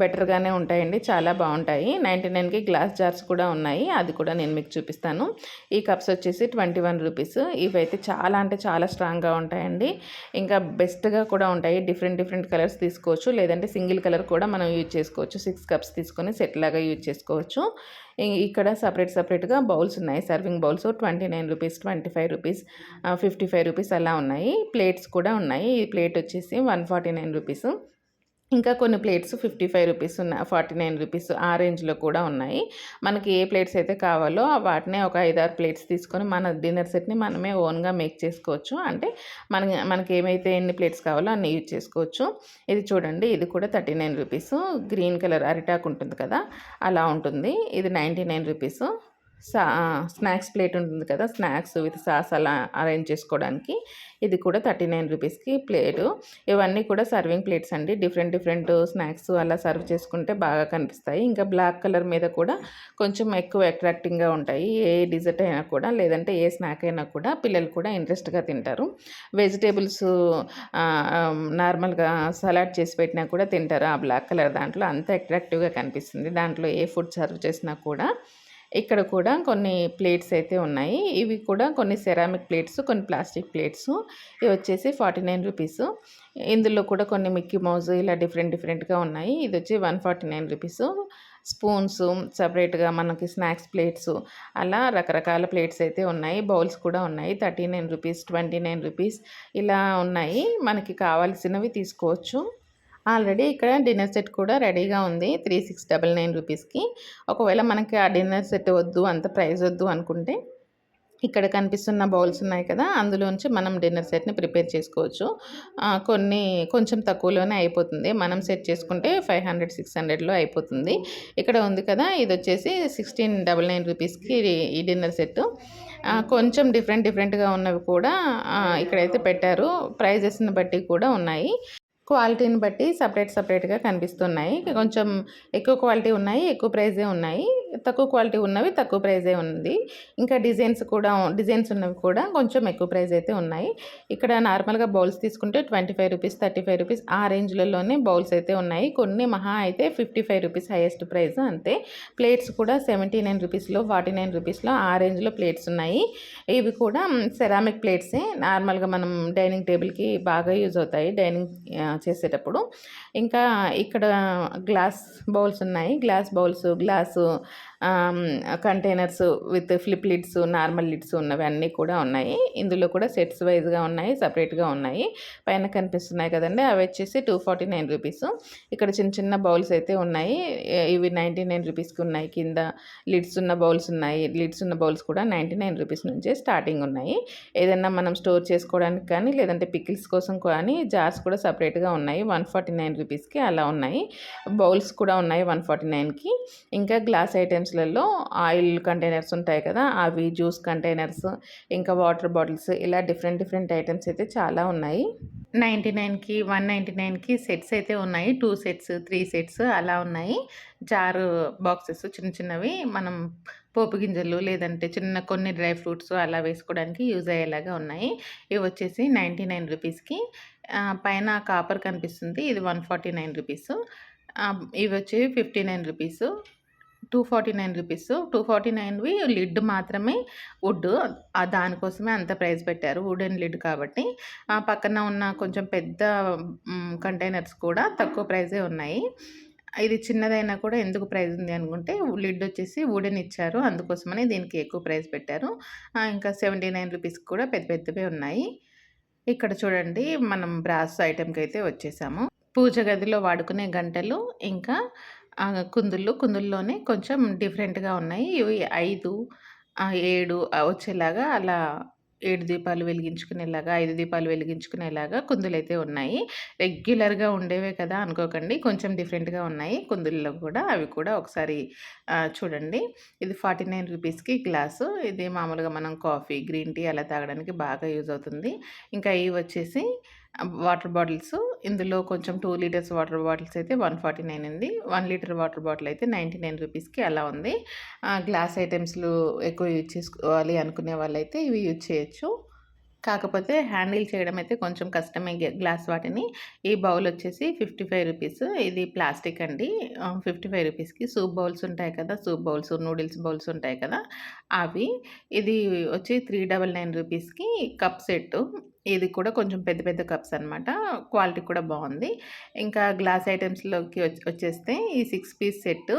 బెటర్గానే ఉంటాయండి, చాలా బాగుంటాయి. 99కి గ్లాస్ జార్స్ కూడా ఉన్నాయి, అది కూడా నేను మీకు చూపిస్తాను. ఈ కప్స్ వచ్చేసి 21 రూపీస్. ఇవైతే చాలా అంటే చాలా స్ట్రాంగ్గా ఉంటాయండి, ఇంకా బెస్ట్గా కూడా ఉంటాయి. డిఫరెంట్ డిఫరెంట్ కలర్స్ తీసుకోవచ్చు, లేదంటే సింగిల్ కలర్ కూడా మనం యూజ్ చేసుకోవచ్చు. 6 కప్స్ తీసుకొని సెట్ లాగా యూజ్ చేసుకోవచ్చు. ఇక్కడ సపరేట్గా బౌల్స్ ఉన్నాయి, serving bowls 29 rupees, 25 rupees, 55 rupees అలా ఉన్నాయి. ప్లేట్స్ కూడా ఉన్నాయి. ఈ ప్లేట్ వచ్చేసి 149 రూపీస్. ఇంకా కొన్ని ప్లేట్స్ 55 రూపీస్ ఉన్నాయి, 49 రూపీస్ ఆ రేంజ్లో కూడా ఉన్నాయి. మనకి ఏ ప్లేట్స్ అయితే కావాలో వాటినే ఒక 5-6 ప్లేట్స్ తీసుకొని మన డిన్నర్ సెట్ని మనమే ఓన్గా మేక్ చేసుకోవచ్చు. అంటే మనకి ఏమైతే ఎన్ని ప్లేట్స్ కావాలో అన్ని యూజ్ చేసుకోవచ్చు. ఇది చూడండి, ఇది కూడా 39 రూపీస్. గ్రీన్ కలర్ అరిటాకు ఉంటుంది కదా, అలా ఉంటుంది. ఇది 99 రూపీస్. స్నాక్స్ ప్లేట్ ఉంటుంది కదా, స్నాక్స్ విత్ సాస్ అలా అరేంజ్ చేసుకోవడానికి, ఇది కూడా 39 రూపీస్కి ప్లేటు. ఇవన్నీ కూడా సర్వింగ్ ప్లేట్స్ అండి. డిఫరెంట్ స్నాక్స్ అలా సర్వ్ చేసుకుంటే బాగా కనిపిస్తాయి. ఇంకా బ్లాక్ కలర్ మీద కూడా కొంచెం ఎక్కువ అట్రాక్టింగ్గా ఉంటాయి. ఏ డిజర్ట్ అయినా కూడా, లేదంటే ఏ స్నాక్ అయినా కూడా పిల్లలు కూడా ఇంట్రెస్ట్గా తింటారు. వెజిటేబుల్స్ నార్మల్గా సలాడ్ చేసి పెట్టినా కూడా తింటారు. ఆ బ్లాక్ కలర్ దాంట్లో అంత అట్రాక్టివ్గా కనిపిస్తుంది. దాంట్లో ఏ ఫుడ్ సర్వ్ చేసినా కూడా. ఇక్కడ కూడా కొన్ని ప్లేట్స్ అయితే ఉన్నాయి. ఇవి కూడా కొన్ని సెరామిక్ ప్లేట్స్, కొన్ని ప్లాస్టిక్ ప్లేట్స్. ఇవి వచ్చేసి 49 రూపీస్. ఇందులో కూడా కొన్ని మిక్కీ మౌజ్ ఇలా డిఫరెంట్గా ఉన్నాయి. ఇది వచ్చి 149 రూపీస్. స్పూన్స్ సపరేట్గా మనకి స్నాక్స్ ప్లేట్స్ అలా రకరకాల ప్లేట్స్ అయితే ఉన్నాయి. బౌల్స్ కూడా ఉన్నాయి. 39 రూపీస్, 29 రూపీస్ ఇలా ఉన్నాయి. మనకి కావాల్సినవి తీసుకోవచ్చు. ఆల్రెడీ ఇక్కడ డిన్నర్ సెట్ కూడా రెడీగా ఉంది 3699 రూపీస్కి. ఒకవేళ మనకి ఆ డిన్నర్ సెట్ వద్దు, అంత ప్రైస్ వద్దు అనుకుంటే ఇక్కడ కనిపిస్తున్న బౌల్స్ ఉన్నాయి కదా, అందులోంచి మనం డిన్నర్ సెట్ని ప్రిపేర్ చేసుకోవచ్చు. కొంచెం తక్కువలోనే అయిపోతుంది. మనం సెట్ చేసుకుంటే 500, 600లో అయిపోతుంది. ఇక్కడ ఉంది కదా, ఇది వచ్చేసి 1699 రూపీస్కి ఈ డిన్నర్ సెట్. కొంచెం డిఫరెంట్గా ఉన్నవి కూడా ఇక్కడైతే పెట్టారు. ప్రైజెస్ని బట్టి కూడా ఉన్నాయి. క్వాలిటీని బట్టి సపరేట్గా కనిపిస్తున్నాయి. కొంచెం ఎక్కువ క్వాలిటీ ఉన్నాయి, ఎక్కువ ప్రైజే ఉన్నాయి. తక్కువ క్వాలిటీ ఉన్నవి తక్కువ ప్రైజే ఉంది. ఇంకా డిజైన్స్ ఉన్నవి కూడా కొంచెం ఎక్కువ ప్రైజ్ అయితే ఉన్నాయి. ఇక్కడ నార్మల్గా బౌల్స్ తీసుకుంటే 25 రూపీస్, 35 రూపీస్ ఆ రేంజ్లలోనే బౌల్స్ అయితే ఉన్నాయి. కొన్ని మహా అయితే 55 రూపీస్ హైయెస్ట్ ప్రైస్ అంతే. ప్లేట్స్ కూడా 79 రూపీస్లో, 49 రూపీస్లో ఆ రేంజ్లో ప్లేట్స్ ఉన్నాయి. ఇవి కూడా సెరామిక్ ప్లేట్సే. నార్మల్గా మనం డైనింగ్ టేబుల్కి బాగా యూజ్ అవుతాయి డైనింగ్ చేసేటప్పుడు. ఇంకా ఇక్కడ గ్లాస్ బౌల్స్ ఉన్నాయి. Glass containers with flip lids, normal lids ఉన్నవి అన్నీ కూడా ఉన్నాయి. ఇందులో కూడా సెట్స్ వైజ్గా ఉన్నాయి, సపరేట్గా ఉన్నాయి. పైన కనిపిస్తున్నాయి కదండి, అవి వచ్చేసి 249 రూపీస్. ఇక్కడ చిన్న బౌల్స్ అయితే ఉన్నాయి. ఇవి 99 రూపీస్కి ఉన్నాయి. కింద లిడ్స్ ఉన్న బౌల్స్ ఉన్నాయి. లిడ్స్ ఉన్న బౌల్స్ కూడా 99 రూపీస్ నుంచే స్టార్టింగ్ ఉన్నాయి. ఏదన్నా మనం స్టోర్ చేసుకోవడానికి కానీ, లేదంటే పికిల్స్ కోసం కానీ జార్స్ కూడా సపరేట్గా ఉన్నాయి. 149 రూపీస్కి అలా ఉన్నాయి. బౌల్స్ కూడా ఉన్నాయి 149కి. ఇంకా గ్లాస్ ఐటమ్స్లలో ఆయిల్ కంటైనర్స్ ఉంటాయి కదా, అవి జ్యూస్ కంటైనర్స్, ఇంకా వాటర్ బాటిల్స్, ఇలా డిఫరెంట్ ఐటమ్స్ అయితే చాలా ఉన్నాయి. 99కి, 199కి సెట్స్ అయితే ఉన్నాయి. 2 సెట్స్, 3 సెట్స్ అలా ఉన్నాయి. జారు బాక్సెస్ చిన్నవి మనం పోపు గింజలు, లేదంటే కొన్ని డ్రై ఫ్రూట్స్ అలా వేసుకోవడానికి యూజ్ అయ్యేలాగా ఉన్నాయి. ఇవి వచ్చేసి 99 రూపీస్కి. పైన కాపర్ కనిపిస్తుంది, ఇది 149 రూపీస్. ఇవి వచ్చి 59 రూపీస్. 249 రూపీస్. 249వి లిడ్ మాత్రమే వుడ్. దానికోసమే అంత ప్రైస్ పెట్టారు, వుడెన్ లిడ్ కాబట్టి. పక్కన ఉన్న కొంచెం పెద్ద కంటైనర్స్ కూడా తక్కువ ప్రైజే ఉన్నాయి. ఇది చిన్నదైనా కూడా ఎందుకు ప్రైస్ ఉంది అనుకుంటే, లిడ్ వచ్చేసి వుడెన్ ఇచ్చారు, అందుకోసమని దీనికి ఎక్కువ ప్రైస్ పెట్టారు. ఇంకా 79 రూపీస్కి కూడా పెద్దవే ఉన్నాయి. ఇక్కడ చూడండి, మనం బ్రాస్ ఐటెంకి అయితే వచ్చేసాము. పూజ గదిలో వాడుకునే గంటలు, ఇంకా కుందుల్లోనే కొంచెం డిఫరెంట్గా ఉన్నాయి. ఇవి 5, 7 వచ్చేలాగా, అలా 7 దీపాలు వెలిగించుకునేలాగా, 5 దీపాలు వెలిగించుకునేలాగా కుందులైతే ఉన్నాయి. రెగ్యులర్గా ఉండేవే కదా అనుకోకండి, కొంచెం డిఫరెంట్గా ఉన్నాయి కుందుల్లో కూడా. అవి కూడా ఒకసారి చూడండి. ఇది 49 రూపీస్కి గ్లాసు. ఇది మామూలుగా మనం కాఫీ, గ్రీన్ టీ అలా తాగడానికి బాగా యూజ్ అవుతుంది. ఇంకా ఇవి వచ్చేసి వాటర్ బాటిల్స్ ఇందులో కొంచెం 2 లీటర్స్ వాటర్ బాటిల్స్ అయితే 149 ఉంది. 1 లీటర్ వాటర్ బాటిల్ అయితే 99 రూపీస్‌కి అలా ఉంది. గ్లాస్ ఐటెమ్స్‌లు ఎక్కువ యూజ్ చేసుకోవాలి అనుకునే వాళ్ళైతే ఇవి యూజ్ చేయొచ్చు. కాకపోతే హ్యాండిల్ చేయడం అయితే కొంచెం కష్టమే గ్లాస్ వాటిని. ఈ బౌల్ వచ్చేసి 55 రూపీస్. ఇది ప్లాస్టిక్ అండి. 55 రూపీస్‌కి సూప్ బౌల్స్ ఉంటాయి కదా! సూప్ బౌల్స్, నూడిల్స్ బౌల్స్ ఉంటాయి కదా! అవి. ఇది వచ్చి 399 రూపీస్‌కి కప్ సెట్టు. ఇది కూడా కొంచెం పెద్ద పెద్ద కప్స్ అనమాట. క్వాలిటీ కూడా బావుంది. ఇంకా గ్లాస్ ఐటెమ్స్‌లోకి వచ్చేస్తే ఈ 6 పీస్ సెట్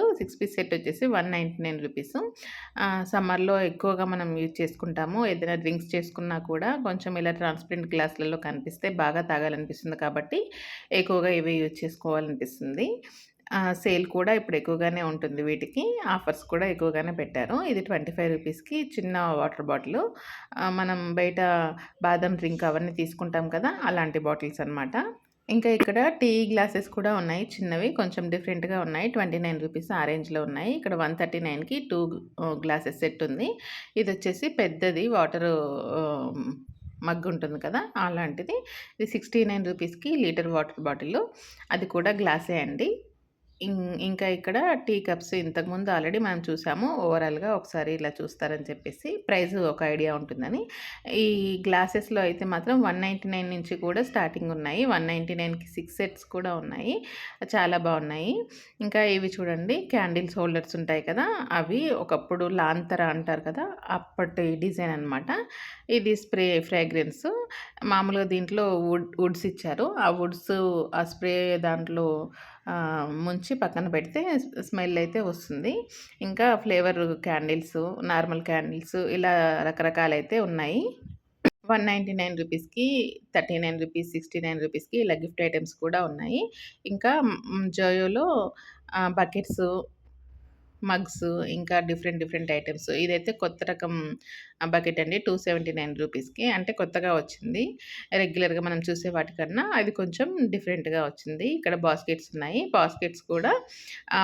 వచ్చేసి 199 రూపీస్. సమ్మర్‌లో ఎక్కువగా మనం యూజ్ చేసుకుంటాము. ఏదైనా డ్రింక్స్ చేసుకున్నా కూడా కొంచెం ఇలా ట్రాన్స్‌పరెంట్ గ్లాస్‌లలో కనిపిస్తే బాగా తాగాలనిపిస్తుంది కాబట్టి ఎక్కువగా ఇవే యూజ్ చేసుకోవాలనిపిస్తుంది. సేల్ కూడా ఇప్పుడు ఎక్కువగానే ఉంటుంది వీటికి. ఆఫర్స్ కూడా ఎక్కువగానే పెట్టారు. ఇది 25 రూపీస్‌కి చిన్న వాటర్ బాటిలు. మనం బయట బాదం డ్రింక్ అవన్నీ తీసుకుంటాం కదా! అలాంటి బాటిల్స్ అనమాట. ఇంకా ఇక్కడ టీ గ్లాసెస్ కూడా ఉన్నాయి చిన్నవి. కొంచెం డిఫరెంట్‌గా ఉన్నాయి. 29 రూపీస్ ఆ రేంజ్‌లో ఉన్నాయి. ఇక్కడ 139కి 2 గ్లాసెస్ సెట్ ఉంది. ఇదొచ్చేసి పెద్దది వాటరు మగ్ ఉంటుంది కదా! అలాంటిది. ఇది 69 రూపీస్‌కి లీటర్ వాటర్ బాటిలు. అది కూడా గ్లాసే అండి. ఇంకా ఇక్కడ టీ కప్స్ ఇంతకుముందు ఆల్రెడీ మనం చూసాము. ఓవరాల్‌గా ఒకసారి ఇలా చూస్తారని చెప్పేసి ప్రైస్ ఒక ఐడియా ఉంటుందని. ఈ గ్లాసెస్‌లో అయితే మాత్రం 199 నుంచి కూడా స్టార్టింగ్ ఉన్నాయి. 199కి 6 సెట్స్ కూడా ఉన్నాయి. చాలా బాగున్నాయి. ఇంకా ఇవి చూడండి క్యాండిల్స్ హోల్డర్స్ ఉంటాయి కదా! అవి ఒకప్పుడు లాంతర అంటారు కదా! అప్పటి డిజైన్ అనమాట. ఇది ఫ్రాగ్రెన్స్. మామూలుగా దీంట్లో వుడ్స్ ఇచ్చారు. ఆ స్ప్రే దాంట్లో ముంచి పక్కన పెడితే స్మెల్ అయితే వస్తుంది. ఇంకా ఫ్లేవర్ క్యాండిల్స్, నార్మల్ క్యాండిల్స్ ఇలా రకరకాలైతే ఉన్నాయి. 199 రూపీస్‌కి, 39 రూపీస్, 69 రూపీస్‌కి ఇలా గిఫ్ట్ ఐటెమ్స్ కూడా ఉన్నాయి. ఇంకా జోయోలో బకెట్స్, మగ్స్ ఇంకా డిఫరెంట్ డిఫరెంట్ ఐటెమ్స్. ఇదైతే కొత్త రకం బకెట్ అండి. 279 రూపీస్‌కి అంటే కొత్తగా వచ్చింది. రెగ్యులర్‌గా మనం చూసే వాటికన్నా అది కొంచెం డిఫరెంట్‌గా వచ్చింది. ఇక్కడ బాస్కెట్స్ ఉన్నాయి. బాస్కెట్స్ కూడా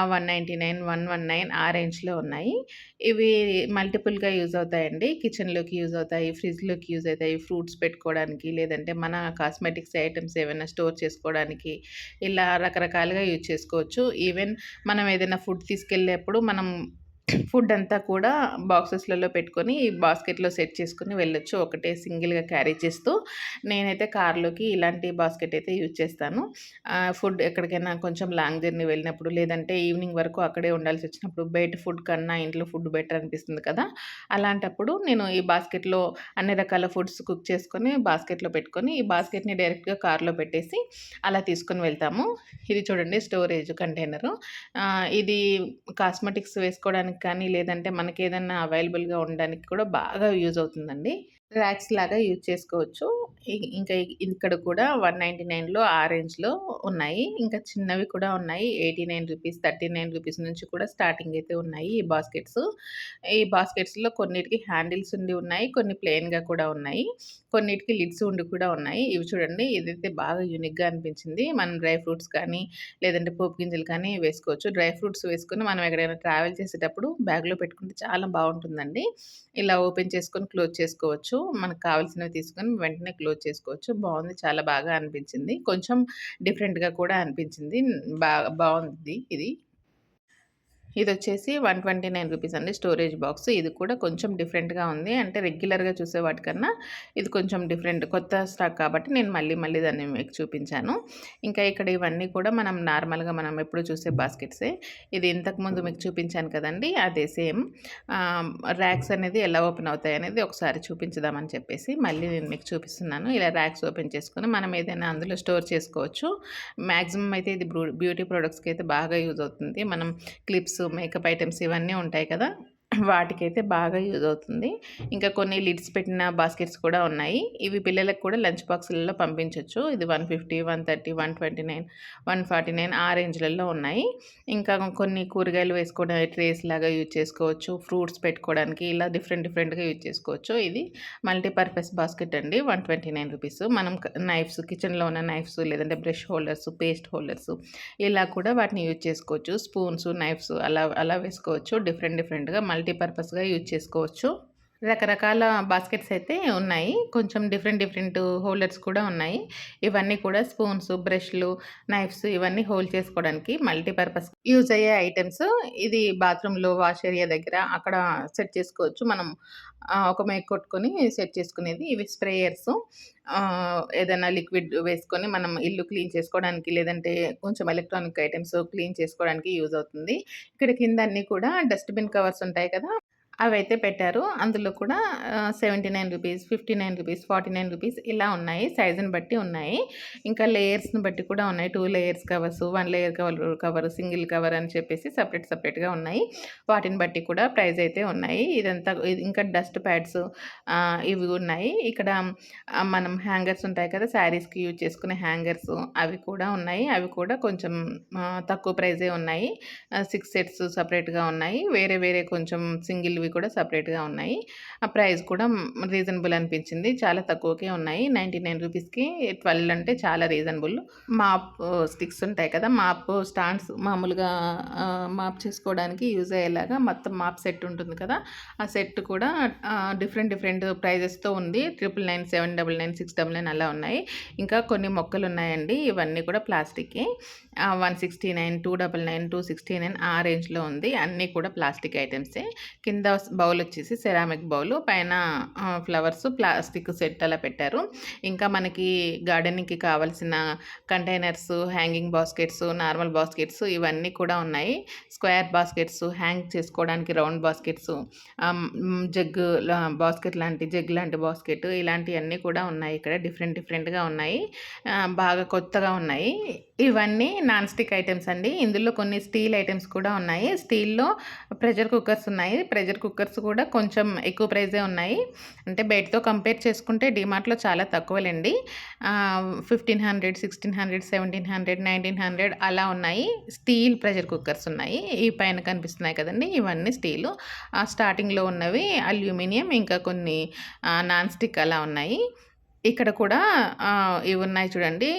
199, 119 ఆ రేంజ్‌లో ఉన్నాయి. ఇవి మల్టిపుల్‌గా యూజ్ అవుతాయండి. కిచెన్‌లోకి యూజ్ అవుతాయి, ఫ్రిడ్జ్‌లోకి యూజ్ అవుతాయి, ఫ్రూట్స్ పెట్టుకోవడానికి, లేదంటే మన కాస్మెటిక్స్ ఐటెమ్స్ ఏవైనా స్టోర్ చేసుకోవడానికి ఇలా రకరకాలుగా యూజ్ చేసుకోవచ్చు. ఈవెన్ మనం ఏదైనా ఫుడ్ తీసుకెళ్ళేప్పుడు మనం ఫుడ్ అంతా కూడా బాక్సెస్‌లలో పెట్టుకొని బాస్కెట్‌లో సెట్ చేసుకొని వెళ్ళొచ్చు. ఒకటే సింగిల్‌గా క్యారీ చేస్తూ. నేనైతే కార్‌లోకి ఇలాంటి బాస్కెట్ అయితే యూజ్ చేస్తాను. ఫుడ్ ఎక్కడికైనా కొంచెం లాంగ్ జర్నీ వెళ్ళినప్పుడు, లేదంటే ఈవినింగ్ వరకు అక్కడే ఉండాల్సొచ్చినప్పుడు బయట ఫుడ్ కన్నా ఇంట్లో ఫుడ్ బెటర్ అనిపిస్తుంది కదా! అలాంటప్పుడు నేను ఈ బాస్కెట్‌లో అన్ని రకాల ఫుడ్స్ కుక్ చేసుకొని బాస్కెట్‌లో పెట్టుకొని, ఈ బాస్కెట్‌ని డైరెక్ట్‌గా కార్‌లో పెట్టేసి అలా తీసుకొని వెళ్తాము. ఇది చూడండి స్టోరేజ్ కంటైనరు. ఇది కాస్మెటిక్స్ వేసుకోవడానికి కానీ, లేదంటే మనకేదన్నా అవైలబుల్‌గా ఉండడానికి కూడా బాగా యూజ్ అవుతుందండి. ర్యాక్స్ లాగా యూజ్ చేసుకోవచ్చు. ఇంకా ఇక్కడ కూడా 199లో ఆ రేంజ్‌లో ఉన్నాయి. ఇంకా చిన్నవి కూడా ఉన్నాయి. 89 రూపీస్, 39 రూపీస్ నుంచి కూడా స్టార్టింగ్ అయితే ఉన్నాయి ఈ బాస్కెట్స్. ఈ బాస్కెట్స్‌లో కొన్నిటికి హ్యాండిల్స్ ఉండి ఉన్నాయి. కొన్ని ప్లెయిన్‌గా కూడా ఉన్నాయి. కొన్నిటికి లిడ్స్ ఉండి కూడా ఉన్నాయి. ఇవి చూడండి ఇదైతే బాగా యూనిక్‌గా అనిపించింది. మనం డ్రై ఫ్రూట్స్ కానీ, లేదంటే పోపు గింజలు కానీ వేసుకోవచ్చు. డ్రై ఫ్రూట్స్ వేసుకొని మనం ఎక్కడైనా ట్రావెల్ చేసేటప్పుడు బ్యాగ్‌లో పెట్టుకుంటే చాలా బావుంటుందండి. ఇలా ఓపెన్ చేసుకొని క్లోజ్ చేసుకోవచ్చు. మనకు కావాల్సినవి తీసుకొని వెంటనే క్లోజ్ చేసుకోవచ్చు. బావుంది. చాలా బాగా అనిపించింది. కొంచెం డిఫరెంట్‌గా కూడా అనిపించింది. బావుంది ఇది. ఇదొచ్చేసి 129 రూపీస్ అండి స్టోరేజ్ బాక్స్. ఇది కూడా కొంచెం డిఫరెంట్‌గా ఉంది. అంటే రెగ్యులర్‌గా చూసే వాటికన్నా ఇది కొంచెం డిఫరెంట్. కొత్త స్టాక్ కాబట్టి నేను మళ్ళీ దాన్ని మీకు చూపించాను. ఇంకా ఇక్కడ ఇవన్నీ కూడా మనం ఎప్పుడు చూసే బాస్కెట్సే. ఇది ఇంతకుముందు మీకు చూపించాను కదండీ! అదే సేమ్. ర్యాక్స్ అనేది ఎలా ఓపెన్ అవుతాయనేది ఒకసారి చూపించుదామని చెప్పేసి మళ్ళీ నేను మీకు చూపిస్తున్నాను. ఇలా ర్యాక్స్ ఓపెన్ చేసుకొని మనం ఏదైనా అందులో స్టోర్ చేసుకోవచ్చు. మాక్సిమం అయితే ఇది బ్యూటీ ప్రొడక్ట్స్‌కి అయితే బాగా యూజ్ అవుతుంది. మనం క్లిప్స్, మేకప్ ఐటెమ్స్ ఇవన్నీ ఉంటాయి కదా! వాటికైతే బాగా యూజ్ అవుతుంది. ఇంకా కొన్ని లిడ్స్ పెట్టిన బాస్కెట్స్ కూడా ఉన్నాయి. ఇవి పిల్లలకు కూడా లంచ్ బాక్సులలో పంపించొచ్చు. ఇది 150, 130, 129, 149 ఆ రేంజ్‌లలో ఉన్నాయి. ఇంకా కొన్ని కూరగాయలు వేసుకోవడానికి ట్రేస్ లాగా యూజ్ చేసుకోవచ్చు. ఫ్రూట్స్ పెట్టుకోవడానికి ఇలా డిఫరెంట్‌గా యూజ్ చేసుకోవచ్చు. ఇది మల్టీపర్పస్ బాస్కెట్ అండి. 129 రూపీస్. మనం నైఫ్స్ కిచెన్‌లో ఉన్న నైఫ్స్, లేదంటే బ్రష్ హోల్డర్స్, పేస్ట్ హోల్డర్స్ ఇలా కూడా వాటిని యూజ్ చేసుకోవచ్చు. స్పూన్స్, నైఫ్స్ అలా వేసుకోవచ్చు. డిఫరెంట్‌గా మల్టీపర్పస్‌గా యూజ్ చేసుకోవచ్చు. రకరకాల బాస్కెట్స్ అయితే ఉన్నాయి. కొంచెం డిఫరెంట్ డిఫరెంట్ హోల్డర్స్ కూడా ఉన్నాయి. ఇవన్నీ కూడా స్పూన్స్, బ్రష్‌లు, నైఫ్స్ ఇవన్నీ హోల్డ్ చేసుకోవడానికి మల్టీపర్పస్ యూజ్ అయ్యే ఐటెమ్స్. ఇది బాత్రూమ్‌లో వాష్ ఏరియా దగ్గర అక్కడ సెట్ చేసుకోవచ్చు. మనం ఒక మేక్ కొట్టుకొని సెట్ చేసుకునేది. ఇవి స్ప్రేయర్స్. ఏదైనా లిక్విడ్ వేసుకొని మనం ఇల్లు క్లీన్ చేసుకోవడానికి, లేదంటే కొంచెం ఎలక్ట్రానిక్ ఐటెమ్స్ క్లీన్ చేసుకోవడానికి యూజ్ అవుతుంది. ఇక్కడ కింద అన్నీ కూడా డస్ట్‌బిన్ కవర్స్ ఉంటాయి కదా! అవైతే పెట్టారు. అందులో కూడా రూ. 79, రూ. 59, రూ. 49 ఇలా ఉన్నాయి. సైజుని బట్టి ఉన్నాయి. ఇంకా లేయర్స్‌ని బట్టి కూడా ఉన్నాయి. 2 layers covers, 1 layer cover, single cover అని చెప్పేసి సెపరేట్‌గా ఉన్నాయి. వాటిని బట్టి కూడా ప్రైస్ అయితే ఉన్నాయి. ఇదంతా ఇంకా డస్ట్ ప్యాడ్స్ ఇవి ఉన్నాయి. ఇక్కడ మనం హ్యాంగర్స్ ఉంటాయి కదా! శారీస్‌కి యూజ్ చేసుకునే హ్యాంగర్స్ అవి కూడా ఉన్నాయి. అవి కూడా కొంచెం తక్కువ ప్రైజే ఉన్నాయి. 6 సెట్స్ సెపరేట్‌గా ఉన్నాయి. వేరే వేరే కొంచెం సింగిల్‌వి కూడా సెపరేట్‌గా ఉన్నాయి. ఆ ప్రైస్ కూడా రీజనబుల్ అనిపించింది. చాలా తక్కువకే ఉన్నాయి. రూ. 99కి 12 అంటే చాలా రీజనబుల్. మాప్ స్టిక్స్ ఉంటాయి కదా! మాప్ స్టాండ్స్ మామూలుగా మాప్ చేసుకోవడానికి యూజ్ అయ్యేలాగా మొత్తం మాప్ సెట్ ఉంటుంది కదా! ఆ సెట్ కూడా డిఫరెంట్ ప్రైజెస్‌తో ఉంది. 999, 799, 699 అలా ఉన్నాయి. ఇంకా కొన్ని మొక్కలున్నాయండి. ఇవన్నీ కూడా ప్లాస్టిక్కే. 169, 299, 269 ఆ రేంజ్‌లో ఉంది. అన్నీ కూడా ప్లాస్టిక్ ఐటెమ్సే. కింద బౌల్ వచ్చేసి సెరామిక్ బౌలు. పైన ఫ్లవర్స్ ప్లాస్టిక్ సెట్ అలా పెట్టారు. ఇంకా మనకి గార్డెనింగ్‌కి కావాల్సిన containers, hanging baskets, normal baskets ఇవన్నీ కూడా ఉన్నాయి. స్క్వేర్ బాస్కెట్స్, హ్యాంగ్ చేసుకోవడానికి రౌండ్ బాస్కెట్స్, జగ్గు బాస్కెట్ లాంటి జగ్ లాంటి బాస్కెట్ ఇలాంటివన్నీ కూడా ఉన్నాయి. ఇక్కడ డిఫరెంట్‌గా ఉన్నాయి. బాగా కొత్తగా ఉన్నాయి. ఇవన్నీ నాన్ స్టిక్ ఐటెమ్స్ అండి. ఇందులో కొన్ని స్టీల్ ఐటెమ్స్ కూడా ఉన్నాయి. స్టీల్‌లో ప్రెషర్ కుక్కర్స్ ఉన్నాయి. ప్రెషర్ కుక్కర్స్ కూడా కొంచెం ఎక్కువ ప్రైజే ఉన్నాయి. అంటే బయటతో కంపేర్ చేసుకుంటే డీమార్ట్‌లో చాలా తక్కువలెండి. 1500, 1600, 1700, 1900 అలా ఉన్నాయి. స్టీల్ ప్రెషర్ కుక్కర్స్ ఉన్నాయి. ఈ పైన కనిపిస్తున్నాయి కదండీ! ఇవన్నీ స్టీలు. స్టార్టింగ్‌లో ఉన్నవి అల్యూమినియం, ఇంకా కొన్ని నాన్ స్టిక్ అలా ఉన్నాయి. ఇక్కడ కూడా ఇవి ఉన్నాయి చూడండి.